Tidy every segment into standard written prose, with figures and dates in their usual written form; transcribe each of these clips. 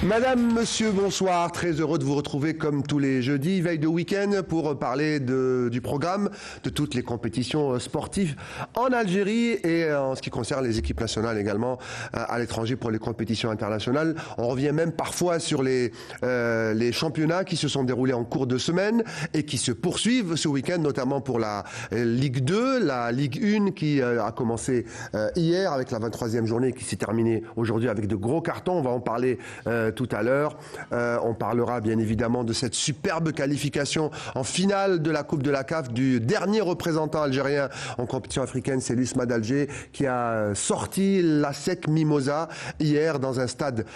Madame, monsieur, bonsoir. Très heureux de vous retrouver comme tous les jeudis, veille de week-end, pour parler du programme de toutes les compétitions sportives en Algérie et en ce qui concerne les équipes nationales également à l'étranger pour les compétitions internationales. On revient même parfois sur les championnats qui se sont déroulés en cours de semaine et qui se poursuivent ce week-end, notamment pour la Ligue 2, la Ligue 1 qui a commencé hier avec la 23e journée qui s'est terminée aujourd'hui avec de gros cartons. On va en parler tout à l'heure. On parlera bien évidemment de cette superbe qualification en finale de la Coupe de la CAF du dernier représentant algérien en compétition africaine, c'est l'USMA d'Alger, qui a sorti la SEC Mimosa hier dans un stade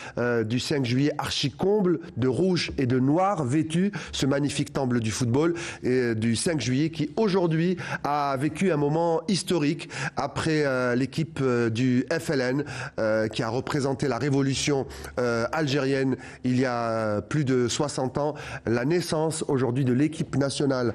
du 5 juillet archi-comble de rouge et de noir vêtu, ce magnifique temple du football du 5 juillet qui aujourd'hui a vécu un moment historique après l'équipe du FLN qui a représenté la révolution algérienne il y a plus de 60 ans, la naissance aujourd'hui de l'équipe nationale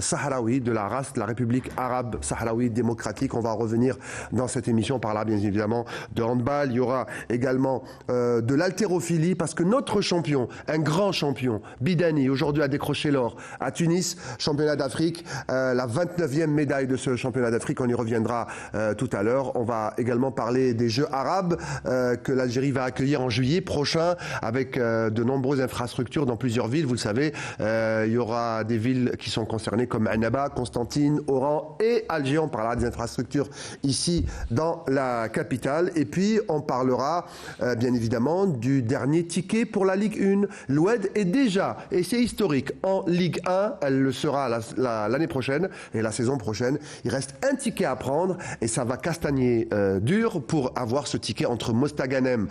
sahraoui, de la race de la République arabe sahraoui démocratique. On va revenir dans cette émission, on parlera bien évidemment de handball, il y aura également de l'haltérophilie parce que notre champion, un grand champion, Bidani, aujourd'hui a décroché l'or à Tunis, championnat d'Afrique, la 29e médaille de ce championnat d'Afrique, on y reviendra tout à l'heure. On va également parler des Jeux arabes que l'Algérie va accueillir en juillet prochain avec de nombreuses infrastructures dans plusieurs villes. Vous le savez, il y aura des villes qui sont concernées comme Annaba, Constantine, Oran et Alger. On parlera des infrastructures ici dans la capitale. Et puis, on parlera bien évidemment du dernier ticket pour la Ligue 1. L'Oued est déjà, et c'est historique, en Ligue 1. Elle le sera l'année prochaine et la saison prochaine. Il reste un ticket à prendre et ça va castagner dur pour avoir ce ticket entre Mostaganem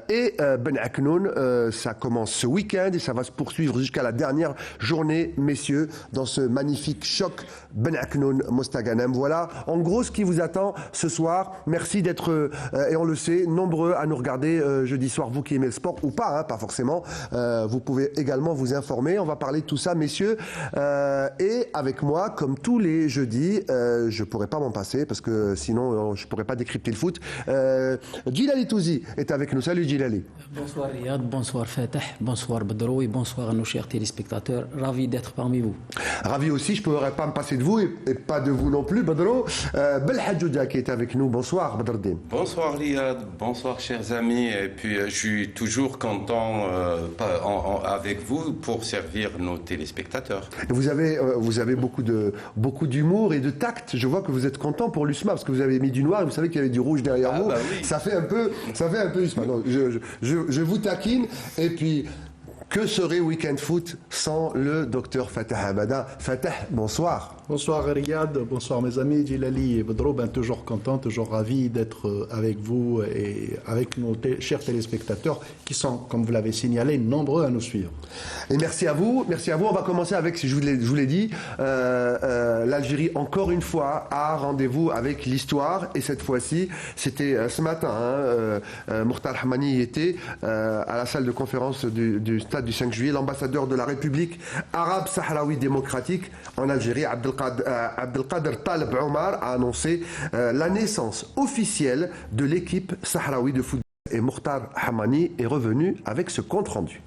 et Ben Aknoun. Ça commence ce week-end et ça va se poursuivre jusqu'à la dernière journée, messieurs, dans ce magnifique choc Ben Aknoun Mostaganem. Voilà en gros ce qui vous attend ce soir. Merci d'être, et on le sait, nombreux à nous regarder jeudi soir, vous qui aimez le sport ou pas, hein, pas forcément. Vous pouvez également vous informer. On va parler de tout ça, messieurs. Et avec moi, comme tous les jeudis, je ne pourrais pas m'en passer parce que sinon je ne pourrais pas décrypter le foot. Djilali Touzi est avec nous. Salut Djilali. Bonsoir Riyad, bonsoir Fatah, bonsoir Badro et bonsoir à nos chers téléspectateurs. Ravi d'être parmi vous. Ravi aussi, je ne pourrais pas me passer de vous et pas de vous non plus, Badro. Belhadjoudia qui est avec nous. Bonsoir Badrdin. Bonsoir Riyad, bonsoir chers amis. Et puis je suis toujours content avec vous pour servir nos téléspectateurs. Vous avez beaucoup d'humour et de tact. Je vois que vous êtes content pour l'USMA parce que vous avez mis du noir et vous savez qu'il y avait du rouge derrière vous. Bah oui. Ça fait un peu USMA. Non, je vous taquine. Et puis, que serait Weekend Foot sans le docteur Fatah Hamada? Fatah, bonsoir. Bonsoir Riyad, bonsoir mes amis Djilali et Bedro, toujours content, toujours ravi d'être avec vous et avec nos chers téléspectateurs qui sont, comme vous l'avez signalé, nombreux à nous suivre. Et merci à vous. On va commencer avec, si je vous l'ai dit, l'Algérie encore une fois a rendez-vous avec l'histoire et cette fois-ci, c'était ce matin, Mokhtar Hamani était à la salle de conférence du stade du 5 juillet, l'ambassadeur de la République arabe sahraoui démocratique en Algérie, Abdelkader Taleb Omar, a annoncé la naissance officielle de l'équipe sahraoui de football. Et Mokhtar Hamani est revenu avec ce compte-rendu.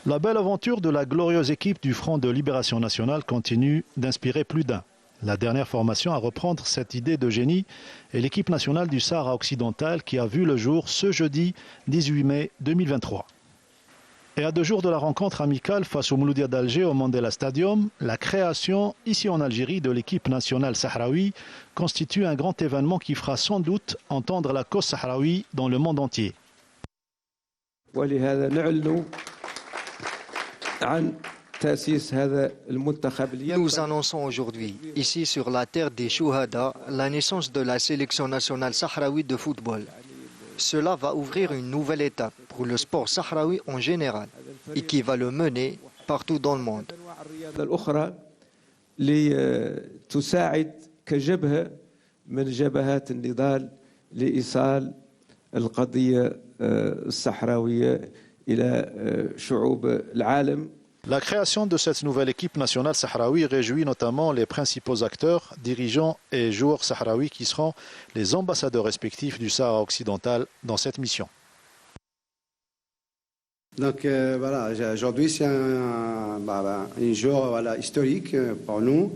La belle aventure de la glorieuse équipe du Front de Libération Nationale continue d'inspirer plus d'un. La dernière formation à reprendre cette idée de génie est l'équipe nationale du Sahara occidental qui a vu le jour ce jeudi 18 mai 2023. Et à 2 jours de la rencontre amicale face au Mouloudia d'Alger au Mandela Stadium, la création ici en Algérie de l'équipe nationale sahraoui constitue un grand événement qui fera sans doute entendre la cause sahraoui dans le monde entier. Nous annonçons aujourd'hui, ici sur la terre des Chouhada, la naissance de la sélection nationale sahraoui de football. Cela va ouvrir une nouvelle étape pour le sport sahraoui en général et qui va le mener partout dans le monde. La création de cette nouvelle équipe nationale sahraoui réjouit notamment les principaux acteurs, dirigeants et joueurs sahraouis qui seront les ambassadeurs respectifs du Sahara occidental dans cette mission. Donc voilà, aujourd'hui c'est un jour historique pour nous.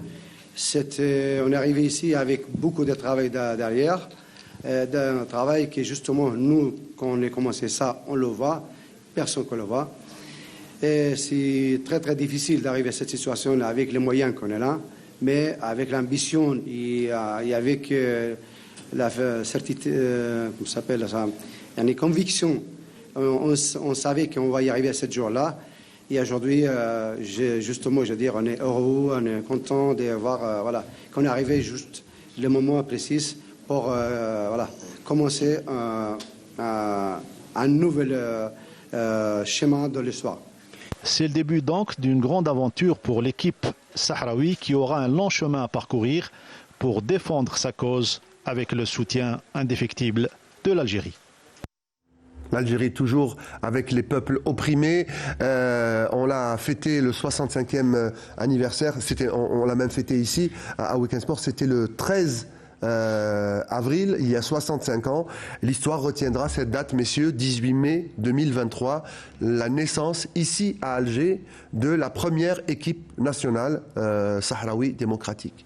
On est arrivé ici avec beaucoup de travail derrière, d'un travail qui justement, nous, quand on a commencé ça, on le voit, personne ne le voit. Et c'est très très difficile d'arriver à cette situation avec les moyens qu'on a là, mais avec l'ambition et avec la certitude, comment ça s'appelle ça, les convictions. On savait qu'on va y arriver à ce jour-là. Et aujourd'hui, justement, je veux dire, on est heureux, on est content de voir qu'on est arrivé juste le moment précis pour commencer un nouvel schéma de l'histoire. C'est le début donc d'une grande aventure pour l'équipe sahraoui qui aura un long chemin à parcourir pour défendre sa cause avec le soutien indéfectible de l'Algérie. L'Algérie toujours avec les peuples opprimés. On l'a fêté le 65e anniversaire. On l'a même fêté ici à Weekend Sport. C'était le 13 avril, il y a 65 ans. L'histoire retiendra cette date, messieurs, 18 mai 2023, la naissance ici à Alger de la première équipe nationale sahraoui démocratique.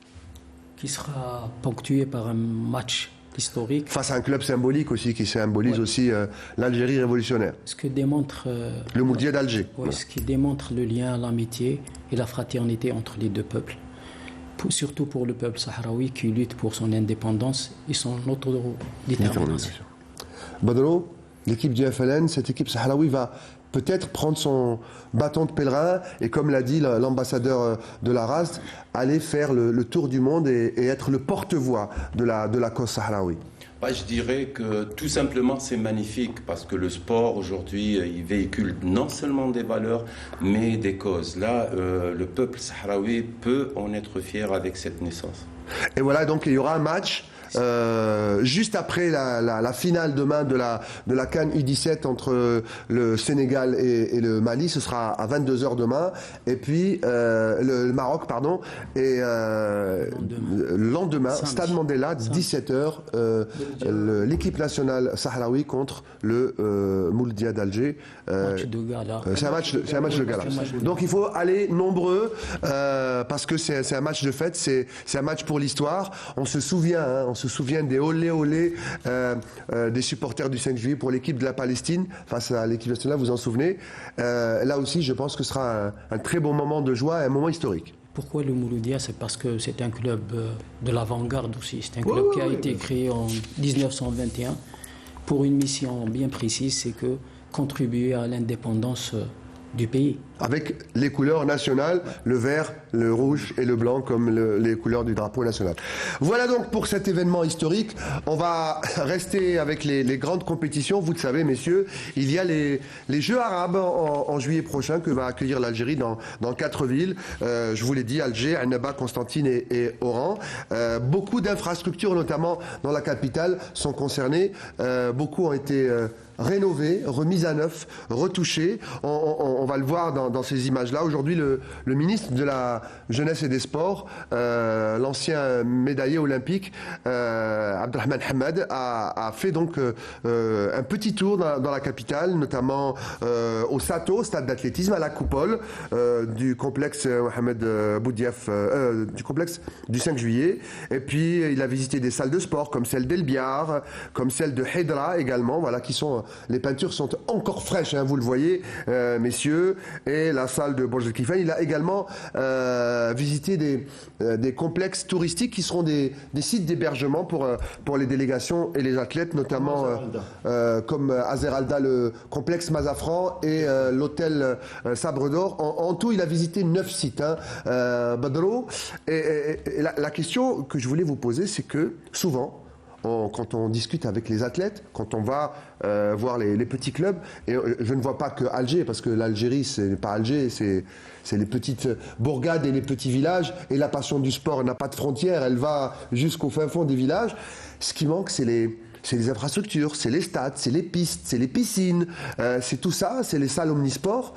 Qui sera ponctué par un match historique. Face à un club symbolique aussi, qui symbolise aussi l'Algérie révolutionnaire. Ce que démontre le Mouldier d'Alger. Ce qui démontre le lien, l'amitié et la fraternité entre les deux peuples. Surtout pour le peuple sahraoui qui lutte pour son indépendance et son autodétermination. Badro, l'équipe du FLN, cette équipe sahraoui va peut-être prendre son bâton de pèlerin et, comme l'a dit l'ambassadeur de la RASD, aller faire le tour du monde et être le porte-voix de la cause sahraoui. Je dirais que tout simplement c'est magnifique parce que le sport aujourd'hui il véhicule non seulement des valeurs mais des causes. Là, le peuple sahraoui peut en être fier avec cette naissance. Et voilà, donc il y aura un match juste après la finale demain de la CAN U17 entre le Sénégal et le Mali. Ce sera à 22h demain. Et puis le Maroc, pardon. Et le lendemain, Stade Mandela, 17h, l'équipe nationale sahraoui contre le Mouldia d'Alger. C'est un match de gala. Donc il faut aller nombreux parce que c'est un match de fête, c'est un match pour l'histoire. On se souvient des olé des supporters du 5 juillet pour l'équipe de la Palestine face à l'équipe nationale, vous en souvenez. Là aussi, je pense que ce sera un très bon moment de joie et un moment historique. Pourquoi le Mouloudia? C'est parce que c'est un club de l'avant-garde aussi. C'est un club qui a été créé en 1921 pour une mission bien précise, c'est que contribuer à l'indépendance du pays. Avec les couleurs nationales, le vert, le rouge et le blanc comme les couleurs du drapeau national. Voilà donc pour cet événement historique. On va rester avec les grandes compétitions. Vous le savez, messieurs, il y a les Jeux arabes en juillet prochain que va accueillir l'Algérie dans 4 villes. Je vous l'ai dit, Alger, Annaba, Constantine et Oran. Beaucoup d'infrastructures, notamment dans la capitale, sont concernées. Beaucoup ont été rénovées, remises à neuf, retouchées. On va le voir dans ces images-là. Aujourd'hui, le ministre de la Jeunesse et des Sports, l'ancien médaillé olympique, Abdelrahman Hamad, a fait donc un petit tour dans la capitale, notamment au Sato, stade d'athlétisme, à la coupole du complexe Mohamed Boudiaf, du complexe du 5 juillet. Et puis, il a visité des salles de sport comme celle d'El Biar, comme celle de Hedra également, voilà, qui sont... Les peintures sont encore fraîches, hein, vous le voyez, messieurs. Et la salle de Burj Al Khalifa. Il a également visité des complexes touristiques qui seront des sites d'hébergement pour les délégations et les athlètes, notamment comme Azeralda, le complexe Mazafran et l'hôtel Sabre d'Or. En tout, il a visité 9 sites, hein, Badro. Et la question que je voulais vous poser, c'est que souvent, quand on discute avec les athlètes, quand on va voir les petits clubs, et je ne vois pas que Alger, parce que l'Algérie, ce n'est pas Alger, c'est les petites bourgades et les petits villages, et la passion du sport n'a pas de frontières, elle va jusqu'au fin fond des villages. Ce qui manque, c'est c'est les infrastructures, c'est les stades, c'est les pistes, c'est les piscines, c'est tout ça, c'est les salles omnisports.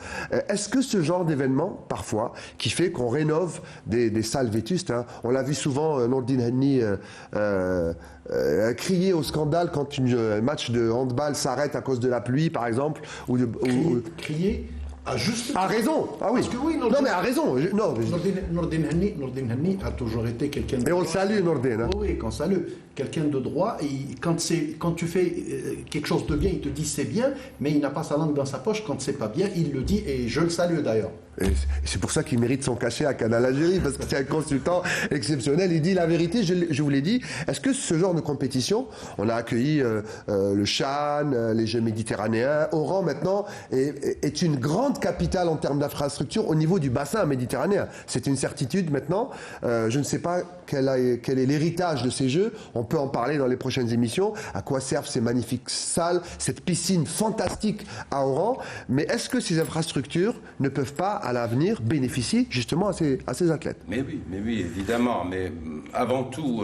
Est-ce que ce genre d'événement, parfois, qui fait qu'on rénove des salles vétustes, hein, on l'a vu souvent, Nourdine Henni crier au scandale quand un match de handball s'arrête à cause de la pluie, par exemple, Crier à juste a raison. Ah oui. Parce que oui, non mais a raison. Nourdine Henni a toujours été quelqu'un de Et on le salue, Nourdine. Hein. Oui, qu'on salue. Quelqu'un de droit, et quand tu fais quelque chose de bien, il te dit c'est bien, mais il n'a pas sa langue dans sa poche. Quand c'est pas bien, il le dit, et je le salue d'ailleurs. Et c'est pour ça qu'il mérite son cachet à Canal Algérie, parce que c'est un consultant exceptionnel. Il dit la vérité, je vous l'ai dit. Est-ce que ce genre de compétition, on a accueilli le Chan, les Jeux méditerranéens, Oran maintenant est une grande capitale en termes d'infrastructure au niveau du bassin méditerranéen. C'est une certitude maintenant. Je ne sais pas quel est l'héritage de ces Jeux. On peut en parler dans les prochaines émissions. À quoi servent ces magnifiques salles, cette piscine fantastique à Oran. Mais est-ce que ces infrastructures ne peuvent pas, à l'avenir, bénéficier justement à ces athlètes? Mais oui, évidemment. Mais avant tout,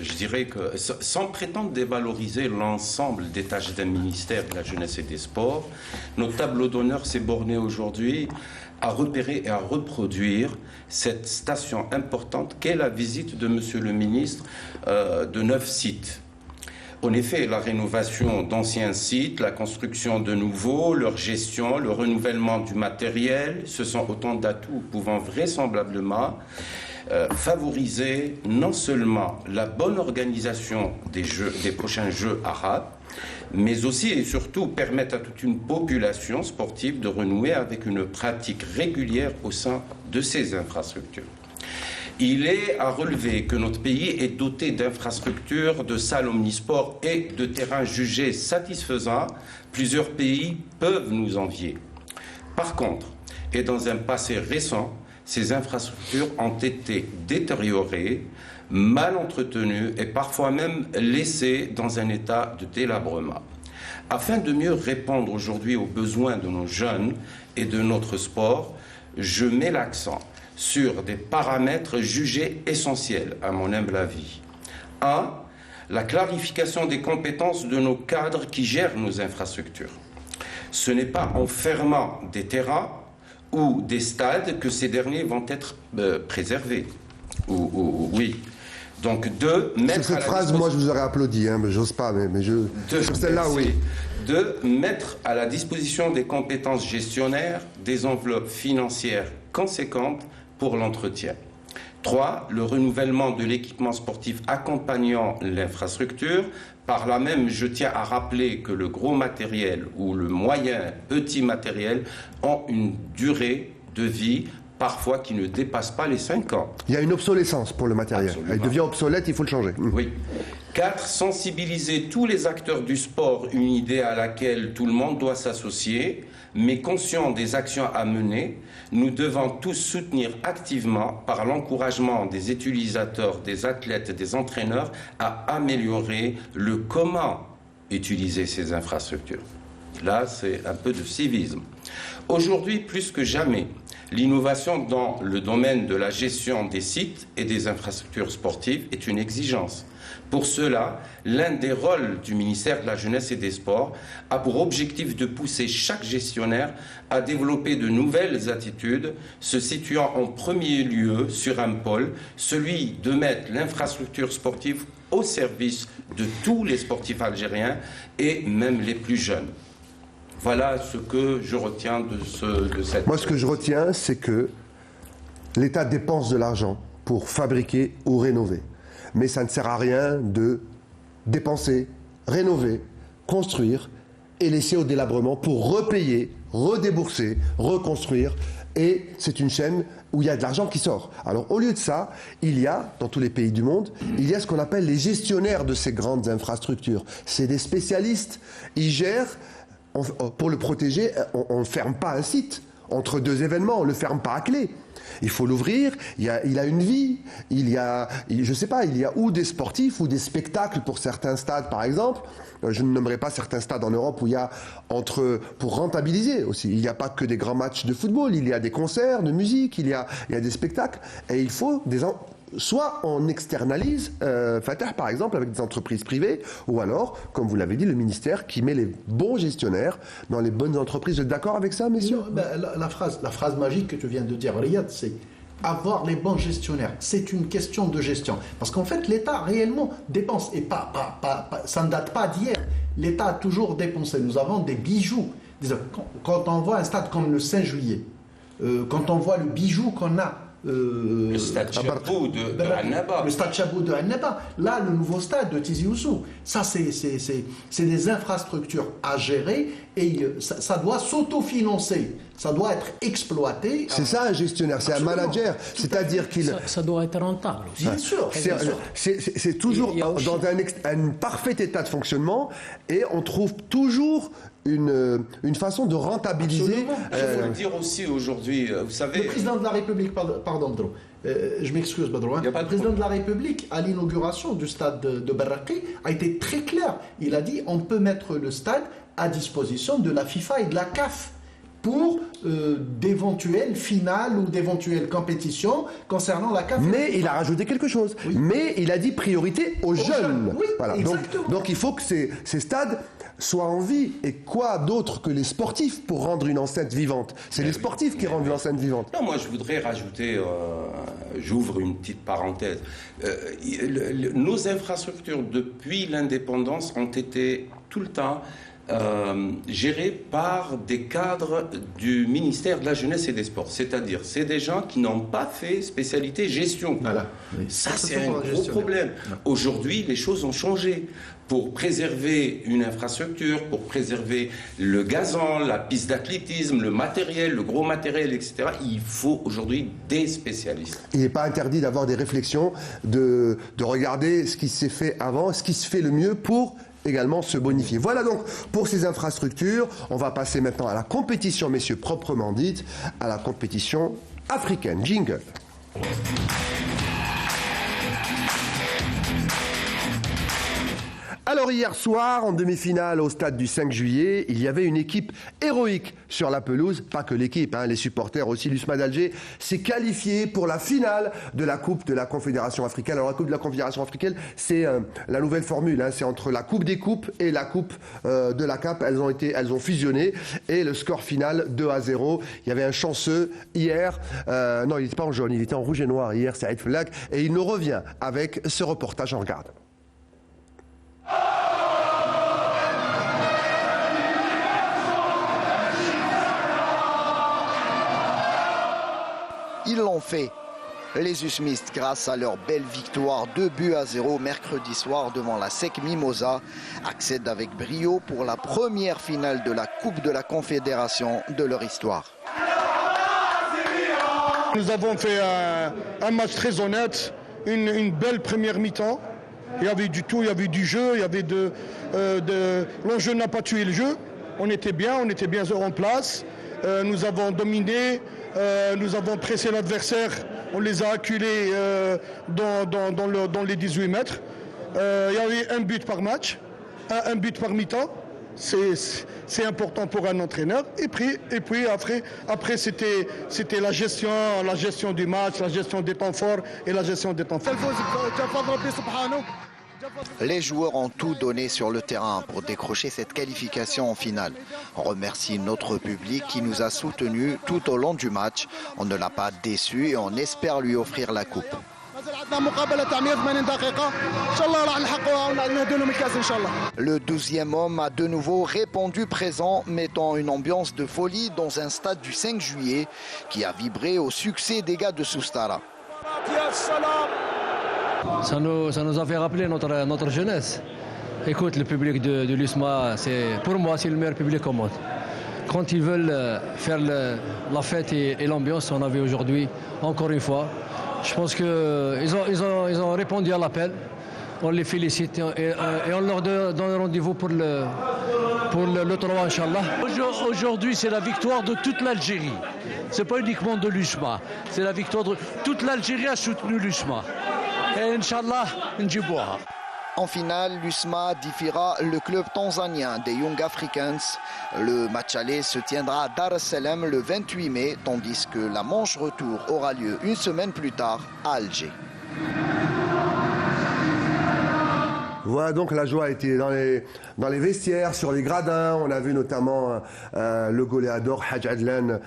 je dirais que sans prétendre dévaloriser l'ensemble des tâches d'un ministère de la Jeunesse et des Sports, notre tableau d'honneur s'est borné aujourd'hui à repérer et à reproduire cette station importante qu'est la visite de Monsieur le ministre de 9 sites. En effet, la rénovation d'anciens sites, la construction de nouveaux, leur gestion, le renouvellement du matériel, ce sont autant d'atouts pouvant vraisemblablement favoriser non seulement la bonne organisation des prochains Jeux arabes, mais aussi et surtout permettre à toute une population sportive de renouer avec une pratique régulière au sein de ces infrastructures. Il est à relever que notre pays est doté d'infrastructures, de salles omnisports et de terrains jugés satisfaisants. Plusieurs pays peuvent nous envier. Par contre, et dans un passé récent, ces infrastructures ont été détériorées, mal entretenues et parfois même laissées dans un état de délabrement. Afin de mieux répondre aujourd'hui aux besoins de nos jeunes et de notre sport, je mets l'accent sur des paramètres jugés essentiels, à mon humble avis. 1. La clarification des compétences de nos cadres qui gèrent nos infrastructures. Ce n'est pas en fermant des terrains ou des stades que ces derniers vont être préservés. Oui. Donc, 2. Sur cette phrase, moi, je vous aurais applaudi, hein, mais j'ose pas, mais sur celle-là, oui. 2. Mettre à la disposition des compétences gestionnaires des enveloppes financières conséquentes pour l'entretien. 3. Le renouvellement de l'équipement sportif accompagnant l'infrastructure. Par là même, je tiens à rappeler que le gros matériel ou le moyen petit matériel ont une durée de vie parfois qui ne dépasse pas les 5 ans. Il y a une obsolescence pour le matériel. Absolument. Il devient obsolète, il faut le changer. Oui. 4. Sensibiliser tous les acteurs du sport, une idée à laquelle tout le monde doit s'associer, mais conscient des actions à mener, nous devons tous soutenir activement, par l'encouragement des utilisateurs, des athlètes, des entraîneurs, à améliorer le comment utiliser ces infrastructures. Là, c'est un peu de civisme. Aujourd'hui, plus que jamais, l'innovation dans le domaine de la gestion des sites et des infrastructures sportives est une exigence. Pour cela, l'un des rôles du ministère de la Jeunesse et des Sports a pour objectif de pousser chaque gestionnaire à développer de nouvelles attitudes, se situant en premier lieu sur un pôle, celui de mettre l'infrastructure sportive au service de tous les sportifs algériens et même les plus jeunes. Voilà ce que je retiens de cette... Moi, ce que je retiens, c'est que l'État dépense de l'argent pour fabriquer ou rénover. Mais ça ne sert à rien de dépenser, rénover, construire et laisser au délabrement pour repayer, redébourser, reconstruire. Et c'est une chaîne où il y a de l'argent qui sort. Alors au lieu de ça, il y a, dans tous les pays du monde, il y a ce qu'on appelle les gestionnaires de ces grandes infrastructures. C'est des spécialistes. Ils gèrent, pour le protéger, on ne ferme pas un site entre deux événements, on ne le ferme pas à clé. Il faut l'ouvrir, il a une vie, je sais pas, il y a ou des sportifs ou des spectacles pour certains stades par exemple. Je ne nommerai pas certains stades en Europe où il y a pour rentabiliser aussi. Il n'y a pas que des grands matchs de football, il y a des concerts de musique, il y a des spectacles et il faut soit on externalise, Fatah par exemple, avec des entreprises privées, ou alors, comme vous l'avez dit, le ministère qui met les bons gestionnaires dans les bonnes entreprises. Vous êtes d'accord avec ça, messieurs? La phrase magique que tu viens de dire, Riyad, c'est avoir les bons gestionnaires. C'est une question de gestion. Parce qu'en fait, l'État réellement dépense. Et ça ne date pas d'hier. L'État a toujours dépensé. Nous avons des bijoux. Quand on voit un stade comme le 5 juillet, quand on voit le bijou qu'on a, le stade Chabot de Annaba. Le stade Chabot de Annaba. Là, le nouveau stade de Tizi Ouzou. Ça, c'est des infrastructures à gérer et ça doit s'autofinancer. Ça doit être exploité. C'est ça un gestionnaire, c'est un manager. C'est-à-dire qu'il... Ça doit être rentable aussi. Bien sûr. C'est toujours dans un parfait état de fonctionnement et on trouve toujours une façon de rentabiliser. Il faut le dire aussi aujourd'hui, vous savez... Le président de la République, pardon Badro, je m'excuse Badro, le président de la République à l'inauguration du stade de Barraqi a été très clair. Il a dit on peut mettre le stade à disposition de la FIFA et de la CAF pour d'éventuelles finales ou d'éventuelles compétitions concernant la CAF. Mais il a rajouté quelque chose. Oui. Mais il a dit priorité aux jeunes. Oui, voilà. Donc il faut que ces stades soient en vie. Et quoi d'autre que les sportifs pour rendre une enceinte vivante? C'est les sportifs qui rendent l'enceinte vivante. Non, moi je voudrais rajouter, j'ouvre une petite parenthèse. Nos infrastructures depuis l'indépendance ont été tout le temps gérés par des cadres du ministère de la Jeunesse et des Sports. C'est-à-dire, c'est des gens qui n'ont pas fait spécialité gestion. Voilà. Oui. Ça, c'est un gros problème. Aujourd'hui, les choses ont changé. Pour préserver une infrastructure, pour préserver le gazon, la piste d'athlétisme, le matériel, le gros matériel, etc., il faut aujourd'hui des spécialistes. Il n'est pas interdit d'avoir des réflexions, de regarder ce qui s'est fait avant, ce qui se fait le mieux pour également se bonifier. Voilà donc pour ces infrastructures. On va passer maintenant à la compétition, messieurs, proprement dite, à la compétition africaine. Jingle. Alors hier soir, en demi-finale au stade du 5 juillet, il y avait une équipe héroïque sur la pelouse. Pas que l'équipe, les supporters aussi. L'USMA d'Alger s'est qualifié pour la finale de la Coupe de la Confédération africaine. Alors la Coupe de la Confédération africaine, c'est la nouvelle formule. C'est entre la Coupe des Coupes et la Coupe de la CAP. Elles ont fusionné et le score final 2-0. Il y avait un chanceux hier. Non, il n'était pas en jaune, il était en rouge et noir hier, Saïd Flag. Et il nous revient avec ce reportage. On regarde. Ils l'ont fait. Les Usmistes, grâce à leur belle victoire 2-0 mercredi soir devant la SEC Mimosa, accèdent avec brio pour la première finale de la Coupe de la Confédération de leur histoire. Nous avons fait un match très honnête, une belle première mi-temps. Il y avait du tout, il y avait du jeu, il y avait l'enjeu n'a pas tué le jeu. On était bien en place. Nous avons dominé, nous avons pressé l'adversaire, on les a acculés dans les 18 mètres. Il y avait un but par match, un but par mi-temps. C'est important pour un entraîneur. Et puis après c'était la gestion du match, la gestion des temps forts et la gestion des temps faibles. Les joueurs ont tout donné sur le terrain pour décrocher cette qualification en finale. On remercie notre public qui nous a soutenus tout au long du match. On ne l'a pas déçu et on espère lui offrir la coupe. Le 12e homme a de nouveau répondu présent, mettant une ambiance de folie dans un stade du 5 juillet qui a vibré au succès des gars de Soustara. Ça nous a fait rappeler notre jeunesse. Écoute, le public de l'USMA, pour moi, c'est le meilleur public au monde. Quand ils veulent faire la fête et l'ambiance qu'on a vu aujourd'hui, encore une fois, je pense qu'ils ont répondu à l'appel. On les félicite et on leur donne rendez-vous pour le 3, Inch'Allah. Aujourd'hui, c'est la victoire de toute l'Algérie. Ce n'est pas uniquement de l'USMA. C'est la victoire de toute l'Algérie a soutenu l'USMA. Et Inch'Allah, N'Djibouha. En finale, l'USMA défiera le club tanzanien des Young Africans. Le match aller se tiendra à Dar es Salaam le 28 mai, tandis que la manche retour aura lieu une semaine plus tard à Alger. Voilà, donc la joie était dans les vestiaires, sur les gradins. On a vu notamment le goléador Hadj Adlan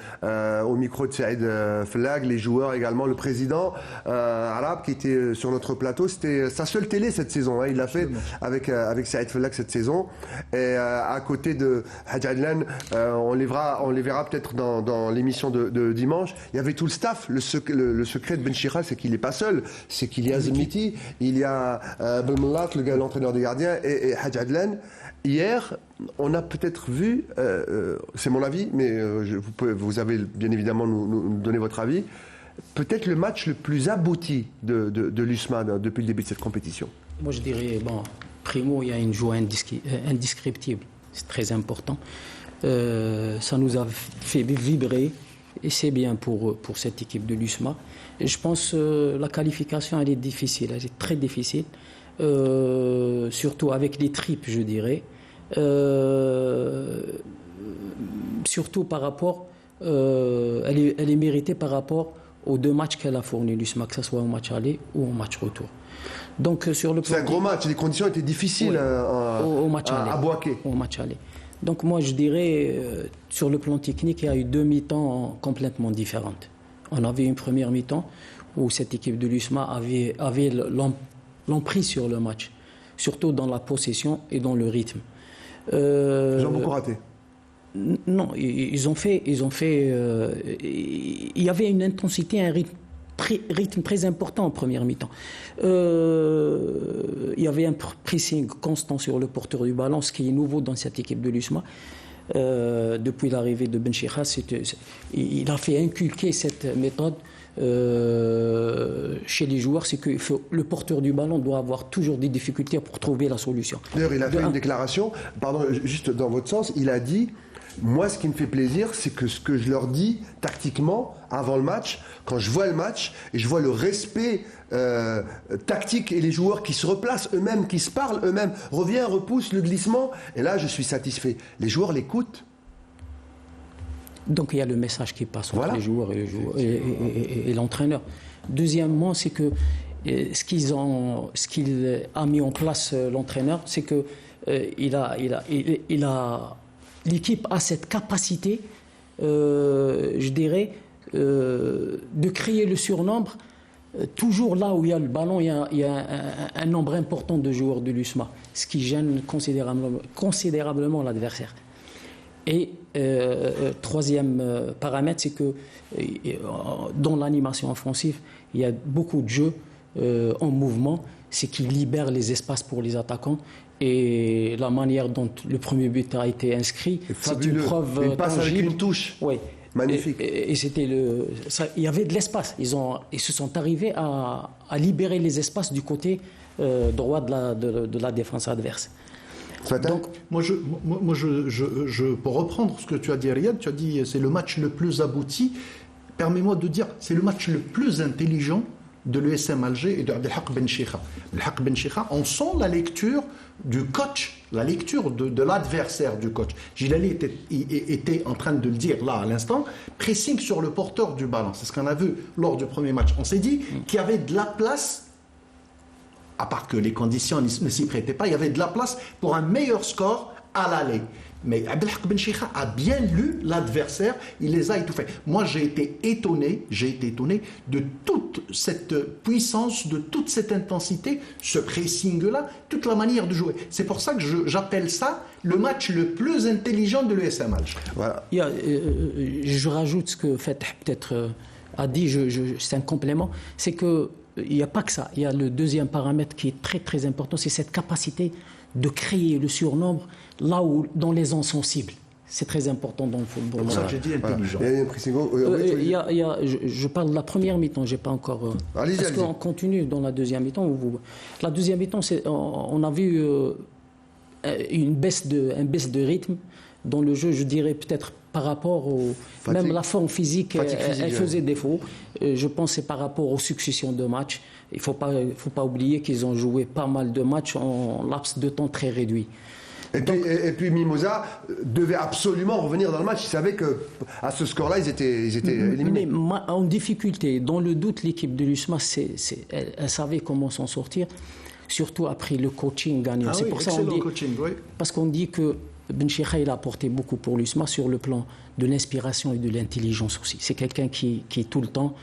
au micro de Saïd Flag, les joueurs également, le président arabe qui était sur notre plateau. C'était sa seule télé cette saison. Hein. Il l'a fait avec Saïd Flag cette saison. Et à côté de Hadj Adlan, on les verra peut-être dans l'émission de dimanche. Il y avait tout le staff. Le secret de Ben Chira, c'est qu'il n'est pas seul. C'est qu'il y a Zemiti, il y a Belmoulat, l'entraîneur des gardiens, et Hadj Adlan. Hier, on a peut-être vu, c'est mon avis, mais vous avez bien évidemment nous donner votre avis, peut-être le match le plus abouti de l'USMA depuis le début de cette compétition. Moi je dirais, primo, il y a une joie indescriptible, c'est très important. Ça nous a fait vibrer, et c'est bien pour cette équipe de l'USMA. Et je pense que la qualification, elle est difficile, elle est très difficile. Surtout avec les tripes, je dirais. Surtout par rapport, elle est méritée par rapport aux 2 matchs qu'elle a fournis, l'USMA, que ce soit au match aller ou au match retour. Donc, sur le plan, c'est un gros match, les conditions étaient difficiles au match aller, à Bouaké. Au match aller. Donc moi, je dirais, sur le plan technique, il y a eu 2 mi-temps complètement différentes. On avait une première mi-temps où cette équipe de l'USMA avait l'emprise sur le match, surtout dans la possession et dans le rythme. Ils ont beaucoup raté. Non, il y avait une intensité, un rythme très important en première mi-temps. Il y avait un pressing constant sur le porteur du ballon, ce qui est nouveau dans cette équipe de l'USMA. Depuis l'arrivée de Ben Chira, il a fait inculquer cette méthode chez les joueurs, c'est que le porteur du ballon doit avoir toujours des difficultés pour trouver la solution. D'ailleurs, il a fait une déclaration, pardon, juste dans votre sens, il a dit: moi, ce qui me fait plaisir, c'est que ce que je leur dis tactiquement avant le match, quand je vois le match et je vois le respect tactique et les joueurs qui se replacent eux-mêmes, qui se parlent eux-mêmes, revient, repousse le glissement, et là, je suis satisfait. Les joueurs l'écoutent. Donc il y a le message qui passe entre les joueurs et l'entraîneur. Deuxièmement, c'est que ce qu'il a mis en place l'entraîneur, c'est que l'équipe a cette capacité, je dirais, de créer le surnombre. Toujours là où il y a le ballon, il y a un nombre important de joueurs de l'USMA, ce qui gêne considérablement l'adversaire. Et troisième paramètre, c'est que dans l'animation offensive, il y a beaucoup de jeux en mouvement, c'est qui libère les espaces pour les attaquants. Et la manière dont le premier but a été inscrit, c'est une preuve une passe tangible. avec une touche. Oui. Magnifique. Et c'était il y avait de l'espace. Ils se sont arrivés à libérer les espaces du côté droit de la défense adverse. Donc, moi, pour reprendre ce que tu as dit, Riyad, tu as dit c'est le match le plus abouti. Permets-moi de dire c'est le match le plus intelligent de l'USM Alger et de Abdelhak Ben Chira. Abdelhak Ben Chira, on sent la lecture du coach, la lecture de l'adversaire du coach. Gilali était en train de le dire là à l'instant, pressing sur le porteur du ballon. C'est ce qu'on a vu lors du premier match. On s'est dit qu'il y avait de la place, à part que les conditions ne s'y prêtaient pas, il y avait de la place pour un meilleur score à l'aller. Mais Abdelhak Ben Chira a bien lu l'adversaire, il les a étouffés. Moi, j'ai été étonné de toute cette puissance, de toute cette intensité, ce pressing-là, toute la manière de jouer. C'est pour ça que j'appelle ça le match le plus intelligent de l'USM Alger. Voilà. Je rajoute ce que Fatah peut-être a dit, c'est un complément, c'est que il n'y a pas que ça. Il y a le deuxième paramètre qui est très très important, c'est cette capacité de créer le surnombre là où dans les zones sensibles. C'est très important dans le football. C'est pour ça que j'ai dit intelligent. Je parle de la première mi-temps, j'ai pas encore. Est-ce qu'on continue dans la deuxième mi-temps La deuxième mi-temps, on a vu une baisse de rythme dans le jeu, je dirais peut-être par rapport même la forme physique, elle faisait défaut. Je pense que c'est par rapport aux successions de matchs. Il faut pas oublier qu'ils ont joué pas mal de matchs en laps de temps très réduit. Et puis Mimosa devait absolument revenir dans le match. Il savait qu'à ce score-là, ils étaient éliminés. Mais en difficulté, dans le doute, l'équipe de l'USMA, elle savait comment s'en sortir, surtout après le coaching gagnant. C'est pour ça qu'on dit, parce qu'on dit que Ben Cheikha, il a apporté beaucoup pour l'USMA sur le plan de l'inspiration et de l'intelligence aussi. C'est quelqu'un qui tout le temps,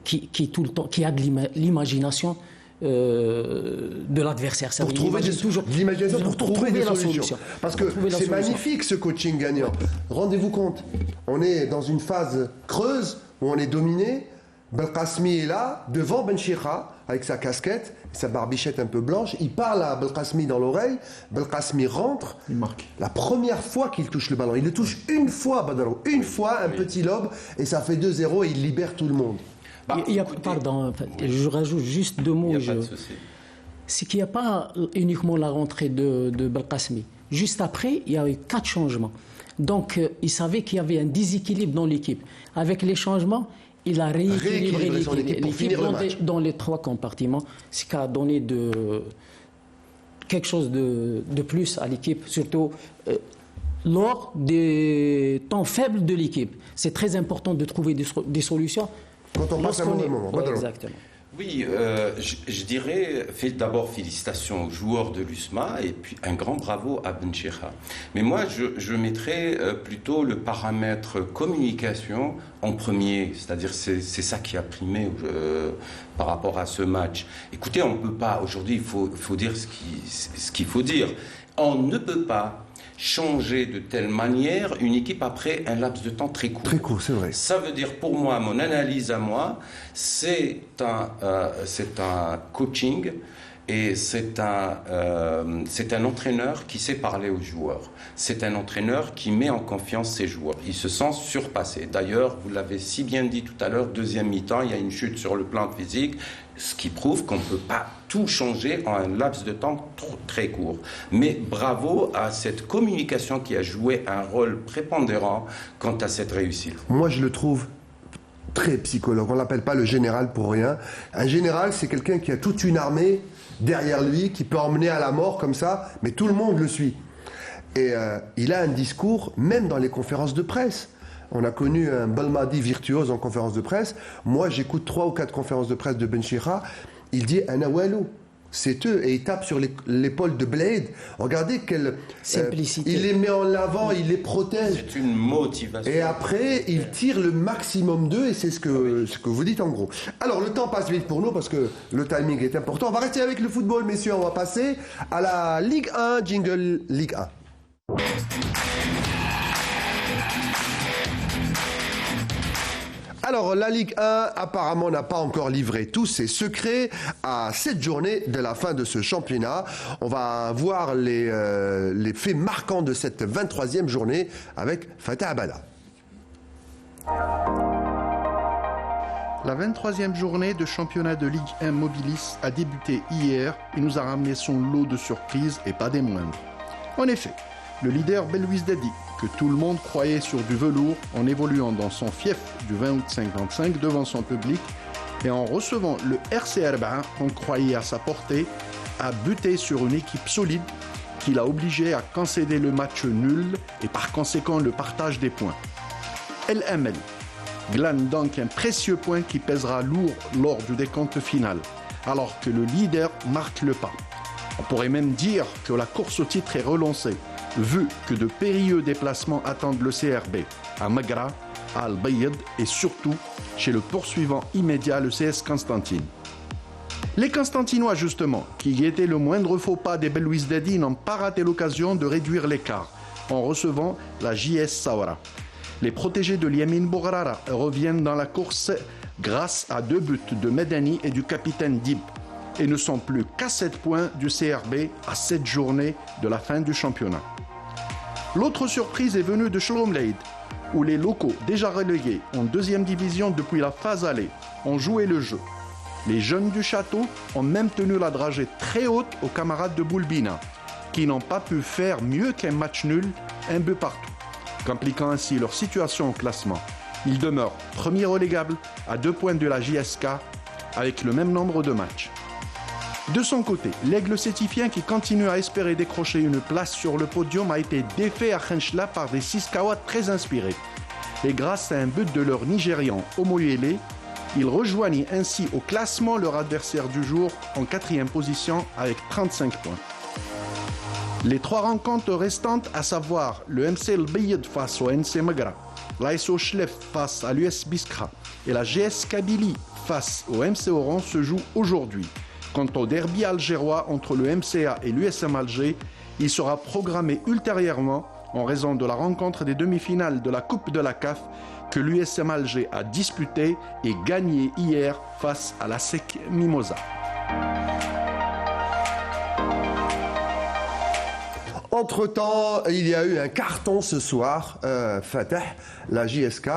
qui a de l'imagination de l'adversaire. Pour trouver l'imagination, pour trouver des solutions. Parce que c'est magnifique ce coaching gagnant. Rendez-vous compte, on est dans une phase creuse où on est dominé. Belkacemi est là, devant Ben Cheikha, avec sa casquette, sa barbichette un peu blanche. Il parle à Belkacemi dans l'oreille. Belkacemi rentre. Il marque. La première fois qu'il touche le ballon. Il le touche une fois, Badalo. Une fois, un petit lobe, et ça fait 2-0 et il libère tout le monde. Pardon, je rajoute juste 2 mots. C'est qu'il n'y a pas uniquement la rentrée de Belkacemi. Juste après, il y a eu 4 changements. Donc, il savait qu'il y avait un déséquilibre dans l'équipe. Avec les changements, il a rééquilibré l'équipe dans les 3 compartiments, ce qui a donné quelque chose de plus à l'équipe, surtout lors des temps faibles de l'équipe. C'est très important de trouver des solutions. Quand on passe un mauvais moment. Exactement. Oui, je dirais d'abord félicitations aux joueurs de l'USMA et puis un grand bravo à Ben Cheikha. Mais moi, je mettrais plutôt le paramètre communication en premier, c'est-à-dire c'est ça qui a primé par rapport à ce match. Écoutez, on ne peut pas, aujourd'hui, il faut dire ce qu'il faut dire. On ne peut pas changer de telle manière une équipe après un laps de temps très court. Très court, c'est vrai. Ça veut dire pour moi, mon analyse à moi, c'est un coaching et c'est un entraîneur qui sait parler aux joueurs. C'est un entraîneur qui met en confiance ses joueurs. Il se sent surpassé. D'ailleurs, vous l'avez si bien dit tout à l'heure, deuxième mi-temps, il y a une chute sur le plan physique, ce qui prouve qu'on ne peut pas tout changer en un laps de temps très court. Mais bravo à cette communication qui a joué un rôle prépondérant quant à cette réussite. Moi, je le trouve très psychologue. On ne l'appelle pas le général pour rien. Un général, c'est quelqu'un qui a toute une armée derrière lui, qui peut emmener à la mort comme ça, mais tout le monde le suit. Et il a un discours, même dans les conférences de presse. On a connu un Belmadi virtuose en conférence de presse. Moi, j'écoute 3 ou 4 conférences de presse de Ben Cheikha. Il dit « Ana walou ». C'est eux, et il tape sur l'épaule de Blade. Regardez quelle simplicité. Il les met en avant, il les protège. C'est une motivation. Et après, il tire le maximum d'eux, et c'est ce que vous dites en gros. Alors, le temps passe vite pour nous, parce que le timing est important. On va rester avec le football, messieurs. On va passer à la Ligue 1, jingle Ligue 1. Alors, la Ligue 1, apparemment, n'a pas encore livré tous ses secrets à 7 journées de la fin de ce championnat. On va voir les faits marquants de cette 23e journée avec Fatah Abada. La 23e journée de championnat de Ligue 1 Mobilis a débuté hier et nous a ramené son lot de surprises et pas des moindres. En effet, le leader Belouizdadi, que tout le monde croyait sur du velours en évoluant dans son fief du 20 août 55 devant son public et en recevant le RC Arba'a qu'on croyait à sa portée, a buté sur une équipe solide qui l'a obligé à concéder le match nul et par conséquent le partage des points. El Amel glane donc un précieux point qui pèsera lourd lors du décompte final, alors que le leader marque le pas. On pourrait même dire que la course au titre est relancée, vu que de périlleux déplacements attendent le CRB, à Magra, à Al-Bayed et surtout chez le poursuivant immédiat, le CS Constantine. Les Constantinois, justement, qui guettaient le moindre faux pas des Belouizdadi, n'ont pas raté l'occasion de réduire l'écart en recevant la JS Saoura. Les protégés de Liamin Bougrara reviennent dans la course grâce à 2 buts de Medani et du capitaine Dib et ne sont plus qu'à 7 points du CRB à 7 journées de la fin du championnat. L'autre surprise est venue de Shlomleid, où les locaux, déjà relégués en 2e division depuis la phase allée, ont joué le jeu. Les jeunes du château ont même tenu la dragée très haute aux camarades de Boulbina, qui n'ont pas pu faire mieux qu'un match nul, un but partout, compliquant ainsi leur situation au classement. Ils demeurent premier relégable à 2 points de la JSK, avec le même nombre de matchs. De son côté, l'Aigle sétifien qui continue à espérer décrocher une place sur le podium a été défait à Khenchla par des Siskawa très inspirés. Et grâce à un but de leur Nigérian Omoyele, ils rejoignent ainsi au classement leur adversaire du jour en 4e position avec 35 points. Les 3 rencontres restantes, à savoir le MC El Bayed face au NC Magra, l'ASO Chlef face à l'US Biskra et la GS Kabylie face au MC Oran, se jouent aujourd'hui. Quant au derby algérois entre le MCA et l'USM Alger, il sera programmé ultérieurement en raison de la rencontre des demi-finales de la Coupe de la CAF que l'USM Alger a disputée et gagnée hier face à la SEC Mimosa. Entre-temps, il y a eu un carton ce soir. Fatah, la JSK,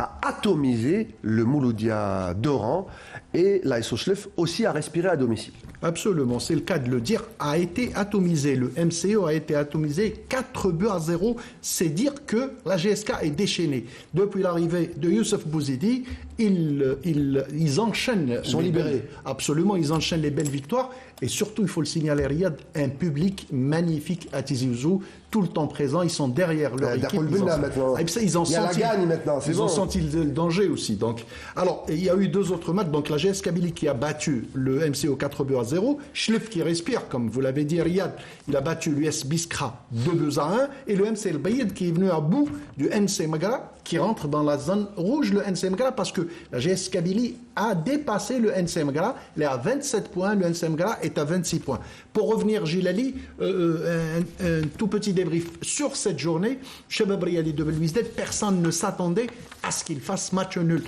a atomisé le Mouloudia d'Oran et l'ASO Chlef aussi a respiré à domicile. Absolument, c'est le cas de le dire, a été atomisé. Le MCO a été atomisé 4-0. C'est dire que la GSK est déchaînée. Depuis l'arrivée de Youssef Bouzidi, ils enchaînent. Ils sont libérés. Absolument, ils enchaînent les belles victoires. Et surtout, il faut le signaler, Riyad, un public magnifique à Tizi Ouzou, tout le temps présent. Ils sont derrière leur équipe. Il y a la gagne maintenant. Ils ont senti le danger aussi. Donc, alors, il y a eu 2 autres matchs. Donc, la GS Kabylie qui a battu le MCO 4-0. Chlef qui respire, comme vous l'avez dit, Riyad. Il a battu l'US Biskra 2-1. Et le MC El Bayed qui est venu à bout du NC Magra, qui rentre dans la zone rouge, le NC Magra, parce que la GS Kabylie a dépassé le NC Magra. Il est à 27 points. Le NC Magra est à 26 points. Pour revenir, Gilali, un tout petit débrief sur cette journée. Chebab Riyadi de Belouizdad, personne ne s'attendait à ce qu'il fasse match nul.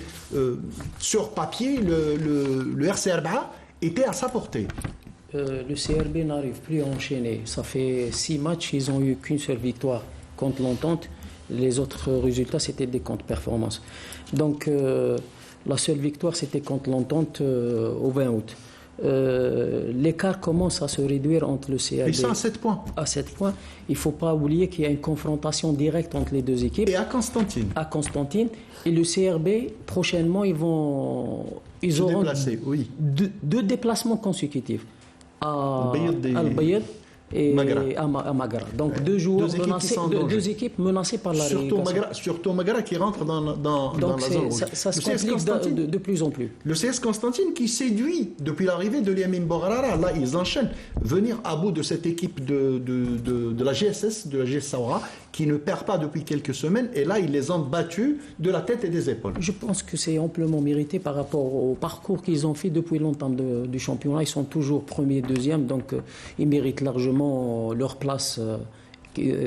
Sur papier, le RC Arba'a était à sa portée. Le CRB n'arrive plus à enchaîner. Ça fait 6 matchs, ils n'ont eu qu'une seule victoire contre l'Entente. Les autres résultats, c'était des contre-performances. Donc, la seule victoire, c'était contre l'Entente au 20 août. L'écart commence à se réduire entre le CRB... Et ça à 7 points. À 7 points. Il ne faut pas oublier qu'il y a une confrontation directe entre les 2 équipes. Et à Constantine. À Constantine. Et le CRB, prochainement, ils auront oui. 2 déplacements consécutifs. À Al-Bayed et à Magra. Donc 2 équipes menacées par la Surtout Magra qui rentre dans la zone rouge. Ça se complique de plus en plus. Le CS Constantine qui séduit depuis l'arrivée de Liamine Borrara. Là, ils enchaînent. Venir à bout de cette équipe de la GSS, de la GS Saoura, qui ne perd pas depuis quelques semaines. Et là, ils les ont battus de la tête et des épaules. Je pense que c'est amplement mérité par rapport au parcours qu'ils ont fait depuis longtemps du championnat. Ils sont toujours premiers, deuxièmes. Donc, ils méritent largement leur place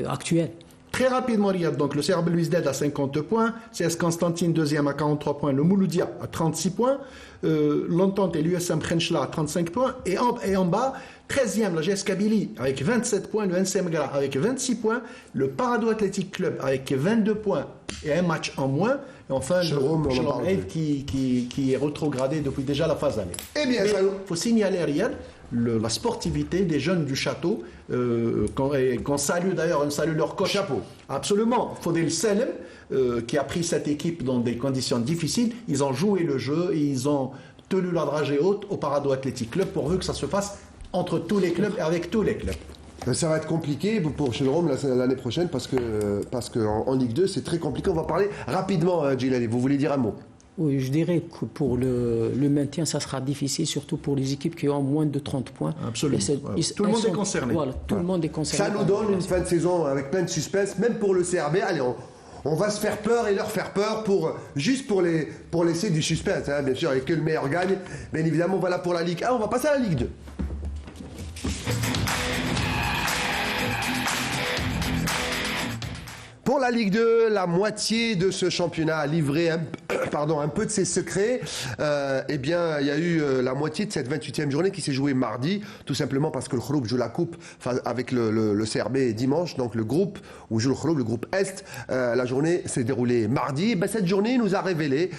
actuelle. Très rapidement, Riyad, donc le CR Belouizdad à 50 points, CS Constantine deuxième à 43 points, le Mouloudia à 36 points, l'Entente et l'USM Khenchla à 35 points, et en bas, 13e, la GS Kabylie avec 27 points, le NC Magra avec 26 points, le Parado Athletic Club avec 22 points et un match en moins, et enfin le Shalom Aid qui est rétrogradé depuis déjà la phase année. Eh bien, il faut signaler, Riyad, la sportivité des jeunes du château, qu'on salue d'ailleurs, on salue leur coach. Chapeau. Absolument. Fodel Selem, qui a pris cette équipe dans des conditions difficiles, ils ont joué le jeu et ils ont tenu la dragée haute au Parado Athletic Club pourvu que ça se fasse entre tous les clubs et avec tous les clubs. Ça va être compliqué pour Chelrom l'année prochaine parce qu'en Ligue 2 c'est très compliqué. On va parler rapidement, Gilali. Vous voulez dire un mot? Oui, je dirais que pour le maintien, ça sera difficile, surtout pour les équipes qui ont moins de 30 points. Absolument. Tout le monde est concerné. Voilà, tout le monde est concerné. Ça nous donne une fin de saison avec plein de suspense, même pour le CRB. Allez, on va se faire peur et leur faire peur juste pour laisser du suspense, hein, bien sûr, et que le meilleur gagne. Bien évidemment, voilà pour la Ligue 1. On va passer à la Ligue 2. Pour la Ligue 2, la moitié de ce championnat a livré un peu de ses secrets. Eh bien, il y a eu la moitié de cette 28e journée qui s'est jouée mardi, tout simplement parce que le Khroub joue la coupe avec le CRB dimanche, donc le groupe où joue le Khroub, le groupe Est. La journée s'est déroulée mardi. Ben, cette journée nous a révélé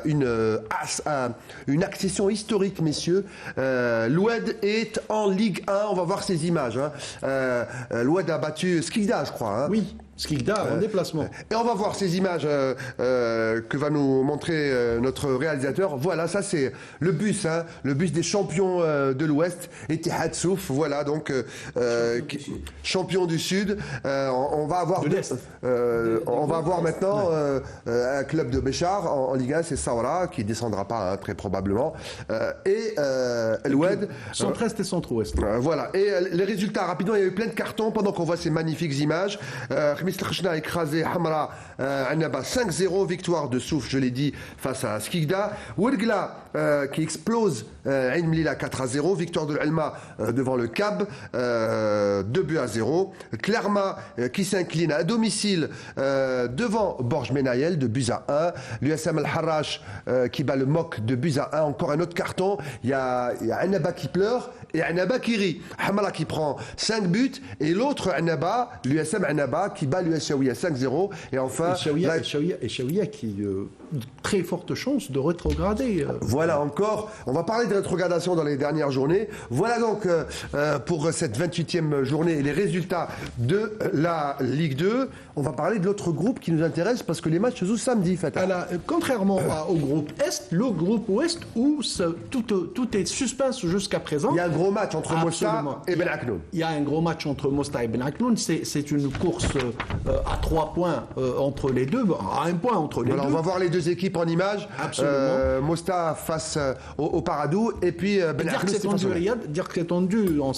une accession historique, messieurs. L'Oued est en Ligue 1. On va voir ces images. L'Oued a battu Skikda, je crois. Hein. Oui. Skikda en déplacement. Et on va voir ces images que va nous montrer notre réalisateur. Voilà, ça c'est le bus des champions de l'Ouest, Etihad Souf. Voilà, donc champion du Sud. On va avoir maintenant un club de Béchar en Ligue 1, c'est Saoura qui descendra pas très probablement. Et El Oued. Centre-Est et Centre-Ouest. Voilà. Et les résultats rapidement, il y a eu plein de cartons pendant qu'on voit ces magnifiques images. Khmis Khachna a écrasé Hamra Annaba 5-0, victoire de Souf, je l'ai dit, face à Skikda. Ouedgla qui explose Ain Mlila 4-0, victoire de l'Elma devant le Cab 2-0. Clerma qui s'incline à domicile devant Borj Menayel de buts à 1. L'USM Al-Harrach qui bat le Mok de buts à 1. Encore un autre carton. Il y a Annaba qui pleure et Annaba qui rit. Hamra qui prend 5 buts et l'autre Annaba, l'USM Annaba qui bat l'USHaouia 5-0. Et enfin Chaouia qui très forte chance de rétrograder. Voilà encore, on va parler de rétrogradation dans les dernières journées. Voilà donc pour cette 28e journée et les résultats de la Ligue 2. On va parler de l'autre groupe qui nous intéresse parce que les matchs se jouent samedi, Fatah. Alors, contrairement au groupe Est, le groupe Ouest où tout est suspense jusqu'à présent. Il y a un gros match entre Mostar et Ben Aknoun. Il y a un gros match entre Mostar et Ben Aknoun. C'est une course à 3 points entre les deux, à 1 point entre les deux. On va voir les deux équipes en images. Absolument. Mostar face au Paradou et puis Ben Aknoun. Dire que c'est tendu en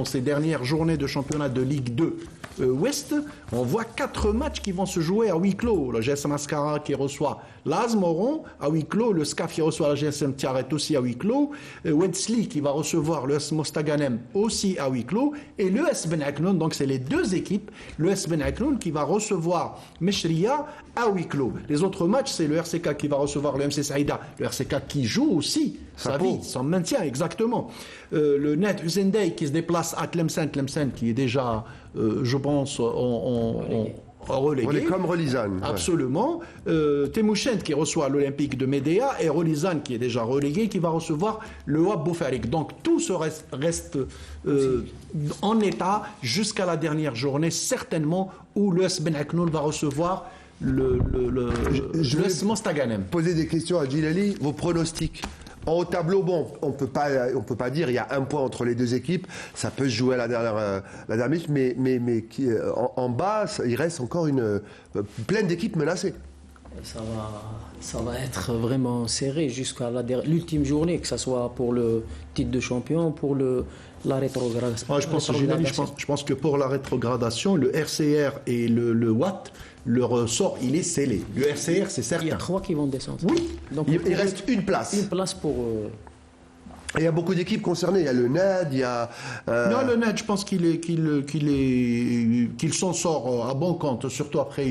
ces dernières journées de championnat de Ligue 2 Ouest, on voit 4 matchs qui vont se jouer à huis clos. Le GSM Ascara qui reçoit l'AS Moron à huis clos, le SCAF qui reçoit la GSM Tiaret aussi à huis clos, Wetzli qui va recevoir le S Mostaganem aussi à huis clos, et le S Ben Aknoun, donc c'est les deux équipes, le S Ben Aknoun qui va recevoir Meshria à huis clos. Les autres matchs, c'est le RCK qui va recevoir le MC Saïda, le RCK qui joue aussi sa vie, son maintien exactement. Le Net Husendey qui se déplace à Tlemcen qui est déjà, je pense, relégué. Comme Relizane. Absolument. Temouchent qui reçoit l'Olympique de Médéa et Relizane qui est déjà relégué qui va recevoir le Wab Boufarik. Donc tout se reste en état jusqu'à la dernière journée, certainement, où le S Ben Aknoun va recevoir le S Mostaganem. Poser des questions à Djilali, vos pronostics. Au tableau, bon, on peut pas dire il y a 1 point entre les deux équipes, ça peut se jouer à la dernière minute, mais en bas, il reste encore plein d'équipes menacées. Ça va être vraiment serré jusqu'à l'ultime journée, que ce soit pour le titre de champion, pour la rétrogradation. Je pense que pour la rétrogradation, le RCR et le Watt, leur sort, il est scellé. Le RCR, c'est certain. Il y a 3 qui vont descendre. Oui. Donc, il reste une place. Une place pour... Il y a beaucoup d'équipes concernées. Il y a le NED, il y a... Non, le NED, je pense qu'il s'en sort à bon compte, surtout après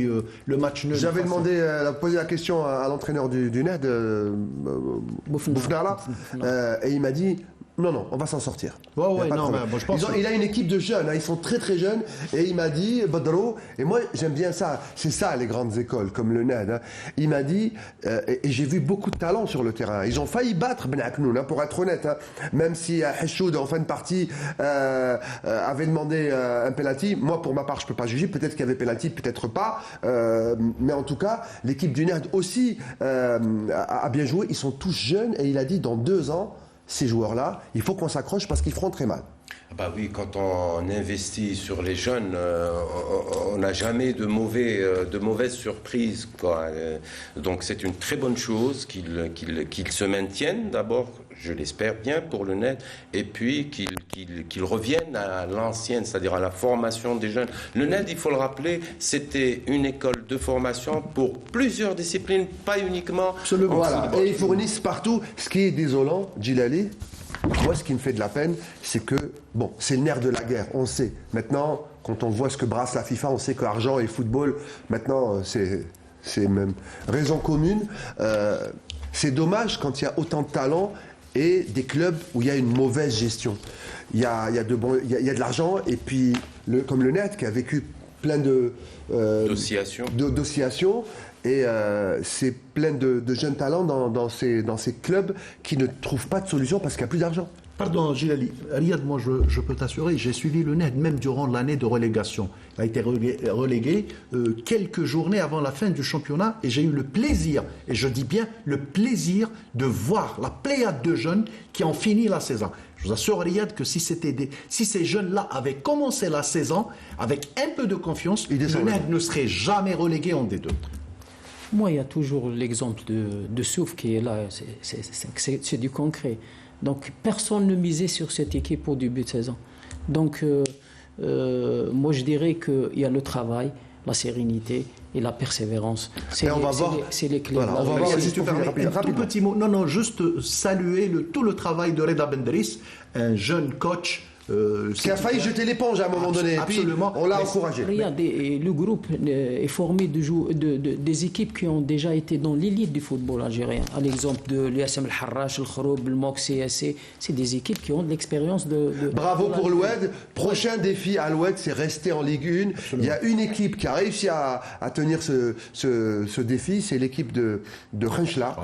le match nul. J'avais posé la question à l'entraîneur du NED, Boufnala, et il m'a dit... Non, on va s'en sortir. Il a une équipe de jeunes, ils sont très très jeunes, et il m'a dit, Badro, et moi j'aime bien ça, c'est ça les grandes écoles, comme le NED. Il m'a dit, et j'ai vu beaucoup de talent sur le terrain, ils ont failli battre Ben Aknoun, pour être honnête, même si Heshoud en fin de partie avait demandé un penalty. Moi pour ma part je peux pas juger, peut-être qu'il y avait penalty, peut-être pas, mais en tout cas l'équipe du NED aussi a bien joué, ils sont tous jeunes, et il a dit dans 2 ans, ces joueurs-là, il faut qu'on s'accroche parce qu'ils feront très mal. Bah oui, quand on investit sur les jeunes, on n'a jamais de mauvaises surprises, quoi. Donc c'est une très bonne chose qu'ils se maintiennent d'abord, je l'espère bien pour le NED, et puis qu'ils reviennent à l'ancienne, c'est-à-dire à la formation des jeunes. Le NED, il faut le rappeler, c'était une école de formation pour plusieurs disciplines, pas uniquement... Voilà, et ils fournissent partout. Ce qui est désolant, Djilali, moi ce qui me fait de la peine, c'est que, bon, c'est le nerf de la guerre, on sait. Maintenant, quand on voit ce que brasse la FIFA, on sait qu'argent et football, maintenant, c'est même raison commune. C'est dommage quand il y a autant de talent et des clubs où il y a une mauvaise gestion. Il y a de l'argent, et puis, comme le NED qui a vécu plein d'oscillations, et c'est plein de jeunes talents dans ces clubs qui ne trouvent pas de solution parce qu'il n'y a plus d'argent. Pardon, Gilali. Riyad, moi, je peux t'assurer, j'ai suivi le NED même durant l'année de relégation. Il a été relégué quelques journées avant la fin du championnat et j'ai eu le plaisir, et je dis bien le plaisir, de voir la pléiade de jeunes qui ont fini la saison. Je vous assure, Riyad, que si ces jeunes-là avaient commencé la saison avec un peu de confiance, le NED ne serait jamais relégué en D2. Moi, il y a toujours l'exemple de Souf qui est là, c'est du concret. Donc, personne ne misait sur cette équipe au début de saison. Donc, moi, je dirais qu'il y a le travail, la sérénité et la persévérance. C'est les clés. Voilà, on va voir si tu peux un tout petit mot. Non, juste saluer tout le travail de Reda Bendris, un jeune coach. Qui a failli jeter l'éponge à un moment donné. Absolument. Et puis, on l'a encouragé. Regarde, le groupe est formé des équipes qui ont déjà été dans l'élite du football algérien. À l'exemple de l'USM Al-Harrach, le Khroub, le MOC, CSC. C'est des équipes qui ont de l'expérience Bravo pour l'Oued. Prochain défi à l'Oued, c'est rester en Ligue 1. Absolument. Il y a une équipe qui a réussi à tenir ce défi, c'est l'équipe de Khenchla,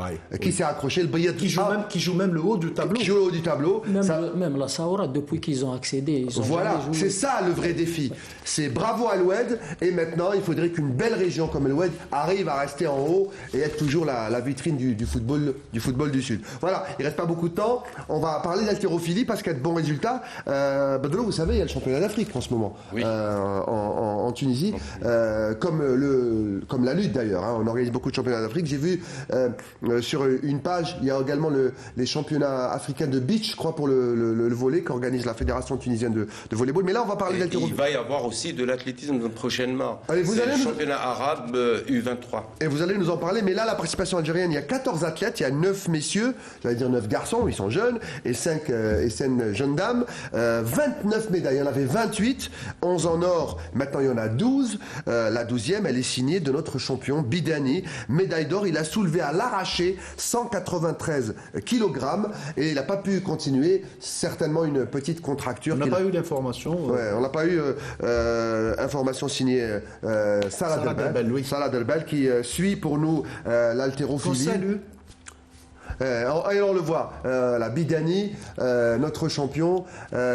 qui s'est accrochée. Le Bayat qui joue même le haut du tableau. Qui joue le haut du tableau. Même la Saoura, depuis qu'ils ont accédé. Voilà, c'est ça le vrai défi. C'est bravo à l'Oued, et maintenant il faudrait qu'une belle région comme l'Oued arrive à rester en haut et être toujours la vitrine du football du Sud. Voilà, il reste pas beaucoup de temps. On va parler d'haltérophilie parce qu'il y a de bons résultats. Badolo, vous savez, il y a le championnat d'Afrique en ce moment, en Tunisie, comme la lutte d'ailleurs. Hein. On organise beaucoup de championnats d'Afrique. J'ai vu sur une page, il y a également les championnats africains de beach, je crois, pour le volley qu'organise la Fédération tunisienne de volleyball. Mais là, on va parler d'haltérophilie. Il va y avoir aussi de l'athlétisme prochainement. C'est le championnat arabe U23. Et vous allez nous en parler. Mais là, la participation algérienne, il y a 14 athlètes, il y a 9 messieurs, j'allais dire 9 garçons, ils sont jeunes, et 5 jeunes dames. 29 médailles, il y en avait 28, 11 en or, maintenant il y en a 12. La 12e, elle est signée de notre champion Bidani. Médaille d'or, il a soulevé à l'arraché 193 kg et il n'a pas pu continuer, certainement une petite contracture. On n'a pas eu d'information. Ouais, on n'a pas eu information signée Salah Delbel qui suit pour nous l'haltérophilie. Et on le voit, la Bidani, notre champion,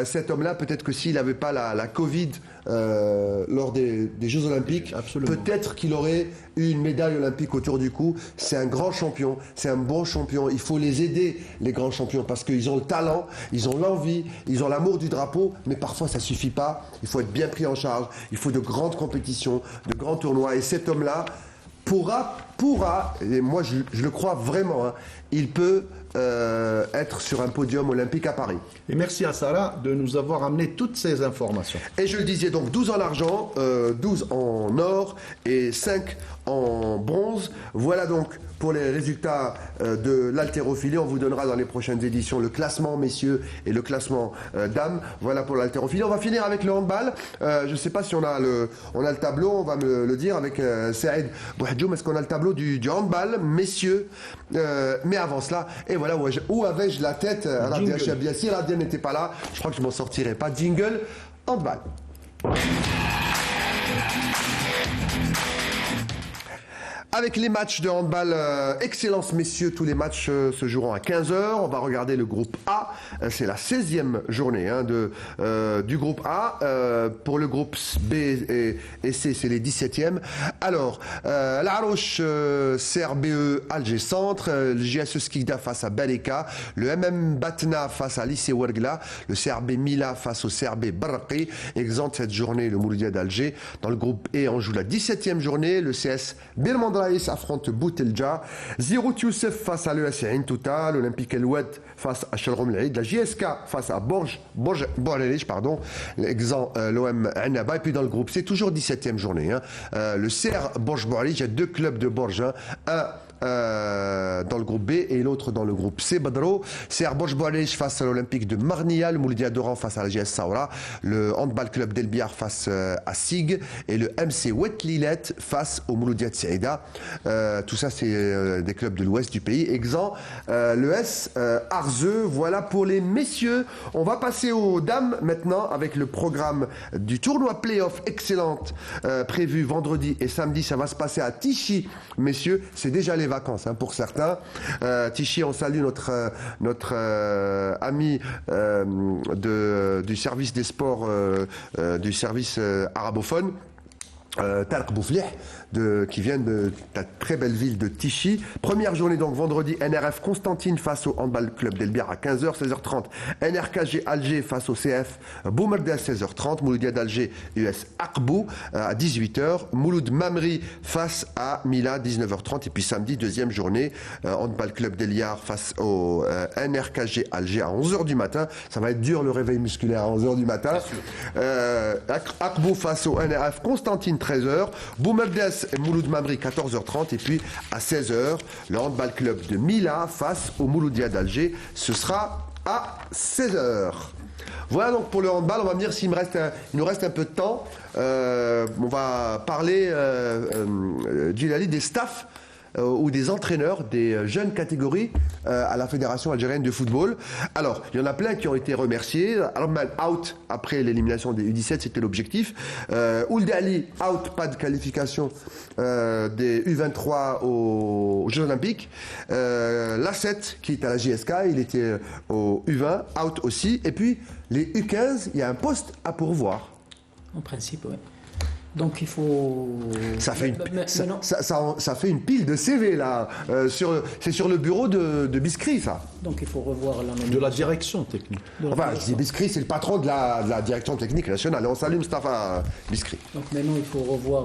cet homme-là, peut-être que s'il n'avait pas la Covid lors des Jeux Olympiques, peut-être qu'il aurait eu une médaille olympique autour du cou. C'est un grand champion, c'est un bon champion. Il faut les aider, les grands champions, parce qu'ils ont le talent, ils ont l'envie, ils ont l'amour du drapeau, mais parfois ça suffit pas. Il faut être bien pris en charge, il faut de grandes compétitions, de grands tournois. Et cet homme-là pourra, et moi je le crois vraiment, hein, il peut être sur un podium olympique à Paris. Et merci à Sarah de nous avoir amené toutes ces informations. Et je le disais, donc 12 en argent, 12 en or et 5 en bronze. Voilà donc pour les résultats de l'haltérophilie. On vous donnera dans les prochaines éditions le classement messieurs et le classement dames. Voilà pour l'haltérophilie. On va finir avec le handball. Je ne sais pas si on a le tableau, on va me le dire avec Saïd Bouhadjoum. Est-ce qu'on a le tableau du handball, messieurs? Mais avant cela, et voilà, où avais-je la tête? Radia Chabia. Si Radia n'était pas là, je crois que je m'en sortirais pas. Jingle, handball. Avec les matchs de handball Excellence Messieurs, tous les matchs se joueront à 15h. On va regarder le groupe A. C'est la 16e journée du groupe A. Pour le groupe B et C, c'est les 17e. Alors, la Harouche CRBE Alger Centre, le JSE Skikda face à Baleka, le MM Batna face à Lycée Ouergla, le CRB Mila face au CRB Barraqi. Exempt cette journée le Mouloudia d'Alger. Dans le groupe E, on joue la 17e journée. Le CS Birmandra affronte Boutelja, Zirou Youssef face à l'ES Ain Touta, l'Olympique El Oued face à Chalrom Laïd, la JSK face à Borgerich, l'exempt l'OM Annaba. Et puis dans le groupe, c'est toujours 17e journée. Le CR Borgerich, il y a 2 clubs de Borges, un dans le groupe B et l'autre dans le groupe C. Badro, CR Borj-Bouarich face à l'Olympique de Marnia, le Mouloudia d'Oran face à la JS Saoura, le Handball Club d'Elbiar face à Sig et le MC Wetlilet face au Mouloudia de Saïda. Tout ça, c'est des clubs de l'ouest du pays. Exempt l'ES Arzeux. Voilà pour les messieurs. On va passer aux dames maintenant avec le programme du tournoi Playoff Excellente prévu vendredi et samedi. Ça va se passer à Tichy, messieurs. C'est déjà les vacances pour certains. Tichy, on salue notre ami du service des sports, du service arabophone. Talq Bouflih, qui vient de la très belle ville de Tichy. Première journée donc vendredi, NRF Constantine face au Handball Club d'Elbir à 15h, 16h30. NRKG Alger face au CF Boumerdé à 16h30. Mouloudia d'Alger US Akbou à 18h. Mouloud Mamri face à Mila 19h30. Et puis samedi, deuxième journée, Handball Club d'Eliar face au NRKG Alger à 11h du matin. Ça va être dur le réveil musculaire à 11h du matin. Akbou face au NRF Constantine 13h, Boumerdès et Mouloud Mamri 14h30 et puis à 16h, le Handball Club de Mila face au Mouloudia d'Alger, ce sera à 16h. Voilà donc pour le handball, on va me dire s'il nous reste un peu de temps, on va parler Djilali des staffs ou des entraîneurs des jeunes catégories à la Fédération algérienne de football. Alors, il y en a plein qui ont été remerciés. Arman out après l'élimination des U17, c'était l'objectif. Ould Ali out, pas de qualification des U23 aux Jeux Olympiques. Lasset qui est à la JSK, il était au U20, out aussi. Et puis les U15, il y a un poste à pourvoir. En principe, oui. Donc il faut... Ça fait une pile de CV là. C'est sur le bureau de Biskri, ça. Donc il faut revoir la nomination. De la direction technique. Enfin, je dis Biskri, c'est le patron de la direction technique nationale. Et on salue Mustafa Biskri. Donc maintenant il faut revoir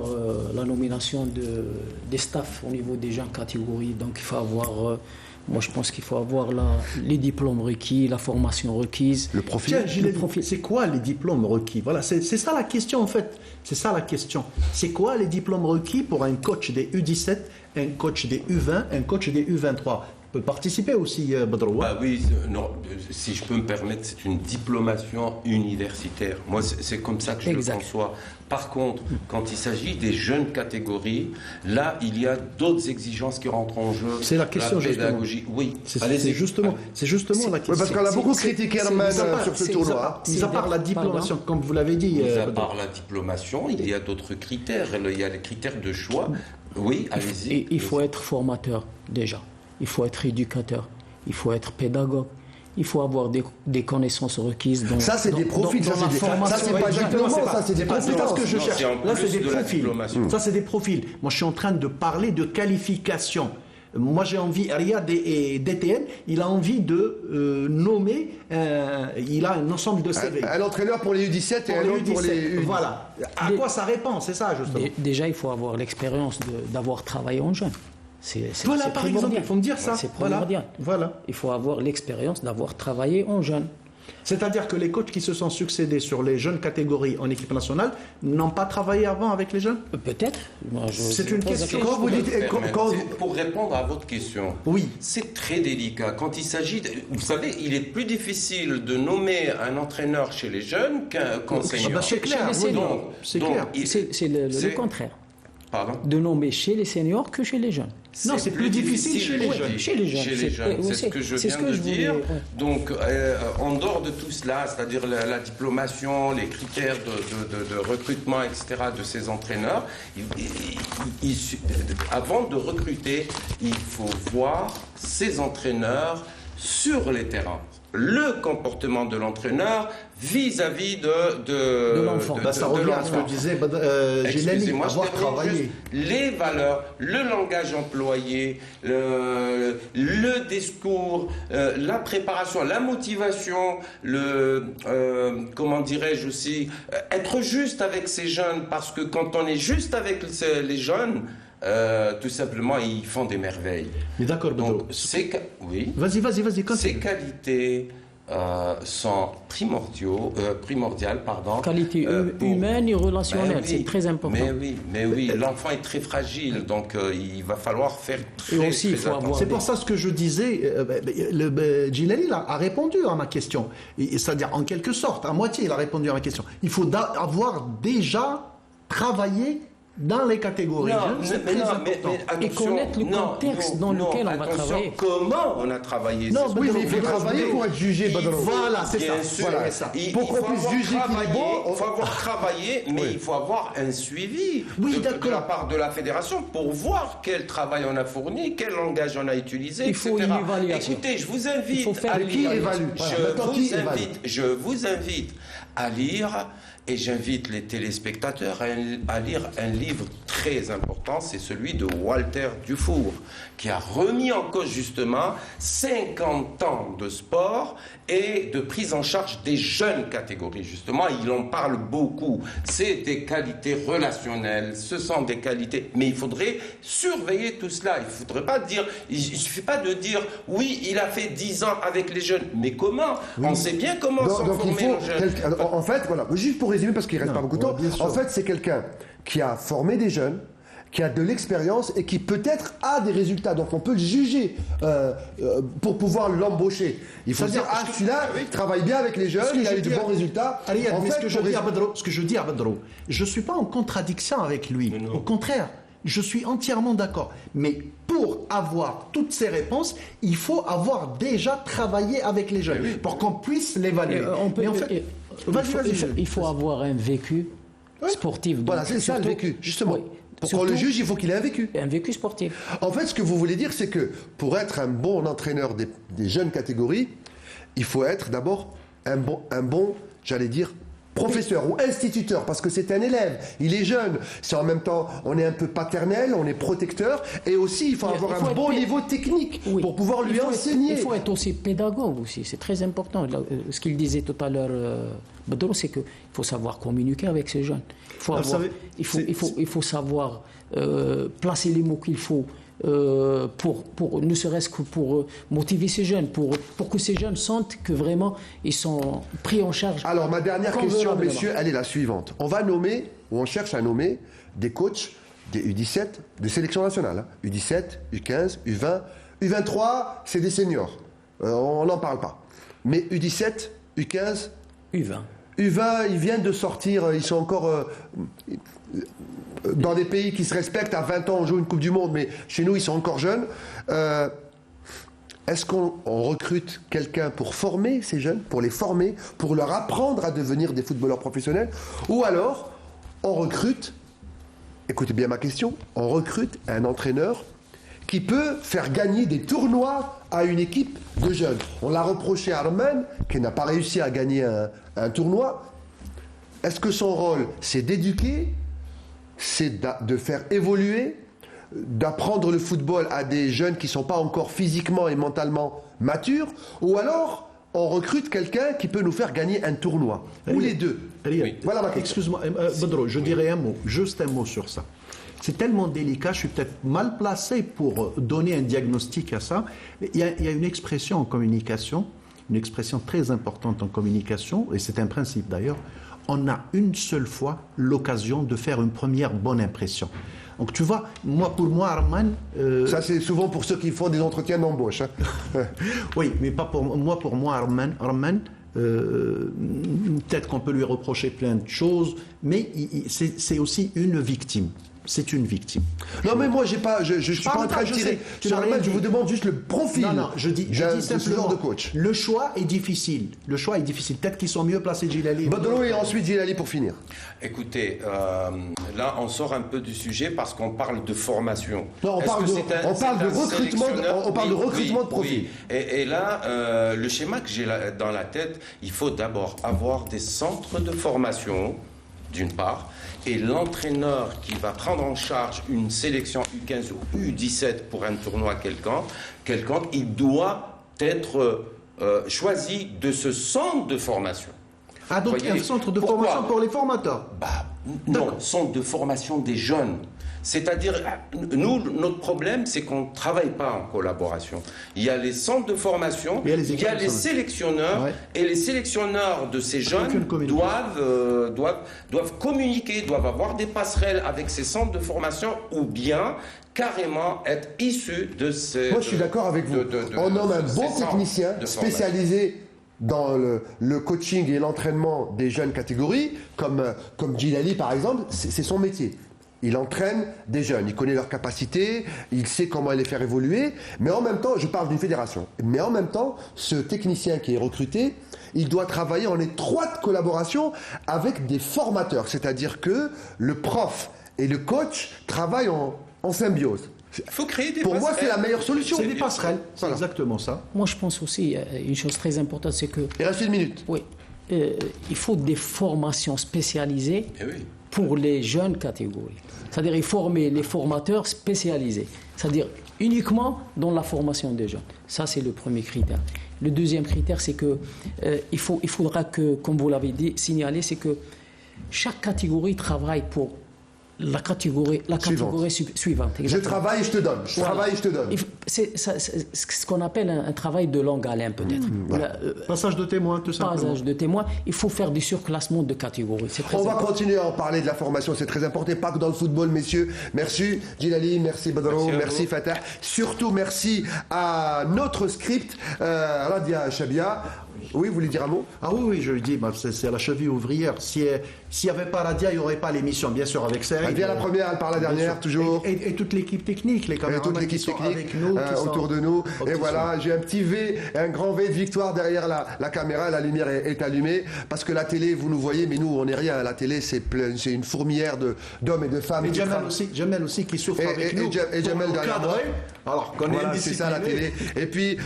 la nomination des staffs au niveau des jeunes catégories. Donc il faut avoir... moi, je pense qu'il faut avoir les diplômes requis, la formation requise. Le profil. Tiens, Gilles, c'est quoi les diplômes requis? Voilà, c'est ça la question en fait. C'est ça la question. C'est quoi les diplômes requis pour un coach des U17, un coach des U20, un coach des U23? Peut participer aussi, Badrou. Bah oui, non, si je peux me permettre, c'est une diplomation universitaire. Moi, c'est comme ça que je le conçois. Par contre, quand il s'agit des jeunes catégories, là, il y a d'autres exigences qui rentrent en jeu. C'est la question, la pédagogie. Justement. Oui, c'est justement la question. Oui, parce qu'on a beaucoup critiqué Herman sur ce tournoi. Mis à part la diplomation, comme vous l'avez dit. Mis à part la diplomation, il y a d'autres critères. Il y a les critères de choix. Oui, allez-y. Il faut être formateur, déjà. Il faut être éducateur, il faut être pédagogue, il faut avoir des connaissances requises. Ça, c'est des profils, ça, c'est pas exactement ça, c'est des compétences. C'est pas ce que je cherche. Là, c'est des profils. Ça, c'est des profils. Moi, je suis en train de parler de qualification. Moi, j'ai envie, Riyad et DTN, il a envie de nommer, il a un ensemble de CV. Un entraîneur pour les U17 et un autre pour les U. Voilà. À quoi ça répond? C'est ça, justement. Déjà, il faut avoir l'expérience d'avoir travaillé en jeune. Voilà, par exemple, il faut me dire ça. C'est primordial. Voilà. Il faut avoir l'expérience d'avoir travaillé en jeune. C'est-à-dire que les coachs qui se sont succédés sur les jeunes catégories en équipe nationale n'ont pas travaillé avant avec les jeunes? Peut-être. C'est une question. Quand vous dites, pour répondre à votre question, oui, c'est très délicat. Quand il s'agit, vous savez, il est plus difficile de nommer un entraîneur chez les jeunes qu'un senior. C'est clair. C'est clair. C'est le contraire. Pardon? De nommer chez les seniors que chez les jeunes. Non, c'est plus difficile chez les jeunes. Chez les jeunes. Chez les jeunes, c'est ce que je viens de dire. Donc, en dehors de tout cela, c'est-à-dire la diplomation, les critères de recrutement, etc., de ces entraîneurs, avant de recruter, il faut voir ces entraîneurs sur les terrains. Le comportement de l'entraîneur vis-à-vis de l'enfant. Ça revient à ce que disait Gilali, avoir travaillé. Les valeurs, le langage employé, le discours, la préparation, la motivation, comment dirais-je aussi, être juste avec ces jeunes, parce que quand on est juste avec les jeunes, tout simplement, ils font des merveilles. Mais d'accord, donc oui. Vas-y. Ces qualités sont primordiales, pardon. Qualité humaine et relationnelle, c'est très important. Mais oui, l'enfant est très fragile, donc il va falloir faire très attention. C'est pour ça ce que je disais. Gilali a répondu à ma question, c'est-à-dire en quelque sorte, à moitié, il a répondu à ma question. Il faut avoir déjà travaillé dans les catégories jeunes, c'est très important. Et connaître le contexte dans lequel on va travailler. Comment on a travaillé? Non, oui, mais il faut travailler pour être jugé, Badro. Voilà, c'est ça. Voilà. Pour qu'on puisse juger qu'il est bon, il faut avoir travaillé, mais il faut avoir un suivi de la part de la fédération pour voir quel travail on a fourni, quel langage on a utilisé, il faut une évaluation. Écoutez, je vous invite à qui évalue. Je vous invite à lire, et j'invite les téléspectateurs à lire un livre très important, c'est celui de Walter Dufour, qui a remis en cause justement 50 ans de sport et de prise en charge des jeunes catégories. Justement, il en parle beaucoup. C'est des qualités relationnelles, ce sont des qualités, mais il faudrait surveiller tout cela. Il faudrait pas dire, il suffit pas de dire, oui, il a fait 10 ans avec les jeunes, mais comment? Oui. On sait bien comment sont formés nos jeunes. En fait, voilà, juste pour résumer, parce qu'il reste pas beaucoup de temps, en fait, c'est quelqu'un qui a formé des jeunes, qui a de l'expérience et qui peut-être a des résultats. Donc on peut le juger pour pouvoir l'embaucher. Il faut dire, celui-là travaille bien avec les jeunes, il a eu de bons résultats. Ce que je dis à Badro, je ne suis pas en contradiction avec lui. Au contraire, je suis entièrement d'accord. Mais pour avoir toutes ces réponses, il faut avoir déjà travaillé avec les jeunes pour qu'on puisse l'évaluer. Il faut avoir un vécu sportif. Voilà, c'est ça le vécu, justement. Pour qu'on le juge, il faut qu'il ait un vécu. Un vécu sportif. En fait, ce que vous voulez dire, c'est que pour être un bon entraîneur des jeunes catégories, il faut être d'abord un bon, j'allais dire, professeur ou instituteur, parce que c'est un élève, il est jeune. C'est en même temps, on est un peu paternel, on est protecteur, et aussi il faut avoir un bon niveau technique pour pouvoir lui enseigner. Il faut être aussi pédagogue aussi, c'est très important. Ce qu'il disait tout à l'heure, Badro, c'est qu'il faut savoir communiquer avec ces jeunes. Il faut savoir placer les mots qu'il faut. Ne serait-ce que pour motiver ces jeunes, pour que ces jeunes sentent que vraiment ils sont pris en charge. Alors ma dernière question, messieurs, elle est la suivante. On va nommer, ou on cherche à nommer, des coachs des U17 de sélection nationale. U17, U15, U20, U23, c'est des seniors. On n'en parle pas. Mais U17, U15, U20. U20, ils viennent de sortir, ils sont encore dans des pays qui se respectent. À 20 ans, on joue une Coupe du Monde, mais chez nous, ils sont encore jeunes. Est-ce qu'on recrute quelqu'un pour former ces jeunes, pour les former, pour leur apprendre à devenir des footballeurs professionnels? Ou alors, on recrute, écoutez bien ma question, on recrute un entraîneur qui peut faire gagner des tournois à une équipe de jeunes. On l'a reproché à Arman, qui n'a pas réussi à gagner un tournoi. Est-ce que son rôle, c'est d'éduquer, c'est de faire évoluer, d'apprendre le football à des jeunes qui ne sont pas encore physiquement et mentalement matures, ou alors on recrute quelqu'un qui peut nous faire gagner un tournoi, ou les deux? Voilà ma question. Excuse-moi, Badro, je dirais un mot, juste un mot sur ça. C'est tellement délicat, je suis peut-être mal placé pour donner un diagnostic à ça. Il y a une expression en communication, une expression très importante en communication, et c'est un principe d'ailleurs. On a une seule fois l'occasion de faire une première bonne impression. Donc tu vois, pour moi, Arman... Ça c'est souvent pour ceux qui font des entretiens d'embauche. Hein. Oui, mais pas pour moi, Arman, peut-être qu'on peut lui reprocher plein de choses, mais c'est aussi une victime. C'est une victime. Non, mais moi, je suis pas en train de tirer. Je vous demande juste le profil. Non, je dis simplement de coach. Le choix est difficile. Peut-être qu'ils sont mieux placés, Djilali. Badro et ensuite Djilali pour finir. Écoutez, là, on sort un peu du sujet parce qu'on parle de formation. Non, on parle de recrutement de profil. Oui. Et là, le schéma que j'ai dans la tête, il faut d'abord avoir des centres de formation, d'une part, et l'entraîneur qui va prendre en charge une sélection U15 ou U17 pour un tournoi quelconque, il doit être choisi de ce centre de formation. Ah, donc il y a un centre de formation pour les formateurs? Non, centre de formation des jeunes. C'est-à-dire, nous, notre problème, c'est qu'on ne travaille pas en collaboration. Il y a les centres de formation, il y a les sélectionneurs, et les sélectionneurs de ces jeunes doivent communiquer, doivent avoir des passerelles avec ces centres de formation, ou bien carrément être issus de ces... Moi, je suis d'accord avec vous. On nomme un bon technicien spécialisé dans le coaching et l'entraînement des jeunes catégories, comme Djilali par exemple, c'est son métier. Il entraîne des jeunes, il connaît leurs capacités, il sait comment les faire évoluer, mais en même temps, je parle d'une fédération, mais en même temps, ce technicien qui est recruté, il doit travailler en étroite collaboration avec des formateurs, c'est-à-dire que le prof et le coach travaillent en symbiose. Il faut créer des Pour moi, c'est la meilleure solution. C'est des passerelles, c'est exactement ça. Moi, je pense aussi, une chose très importante, c'est que... Il reste 1 minute. Oui. Il faut des formations spécialisées pour les jeunes catégories. C'est-à-dire, il faut former les formateurs spécialisés. C'est-à-dire, uniquement dans la formation des jeunes. Ça, c'est le premier critère. Le deuxième critère, c'est que il faudra que, comme vous l'avez signalé, c'est que chaque catégorie travaille pour la catégorie suivante. Je travaille et je te donne. Je travaille et je te donne. C'est ce qu'on appelle un travail de longue haleine, peut-être. Passage de témoin, tout simplement. Passage de témoin. Il faut faire du surclassement de catégories. On va continuer à en parler de la formation, c'est très important. Pas que dans le football, messieurs. Merci Djilali, merci Badro, merci Fatah. Surtout merci à notre script, Radia Chabia. Oui, vous voulez dire un mot? Ah oui, je le dis, c'est la cheville ouvrière. S'il n'y avait pas Radia, il n'y aurait pas l'émission, bien sûr, avec Saïd. Elle vient la première, elle part la dernière, toujours. Et toute l'équipe technique, les caméramans qui sont avec nous, autour de nous. Et voilà, j'ai un petit V, un grand V de victoire derrière la caméra. La lumière est allumée. Parce que la télé, vous nous voyez, mais nous, on n'est rien. La télé, c'est une fourmilière d'hommes et de femmes. Et Jamel aussi qui souffre avec nous. Et Jamel derrière moi. Alors, voilà, c'est ça la télé. Et puis,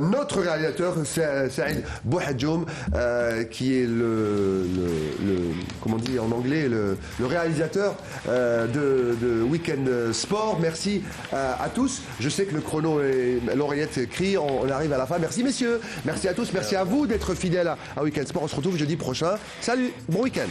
notre réalisateur, Saïd Bouhadjoum, qui est comment on dit en anglais, le réalisateur de Weekend Sport. Merci à tous. Je sais que le chrono et l'oreillette crie, on arrive à la fin. Merci messieurs, merci à tous, merci à vous d'être fidèles à Weekend Sport. On se retrouve jeudi prochain. Salut, bon week-end.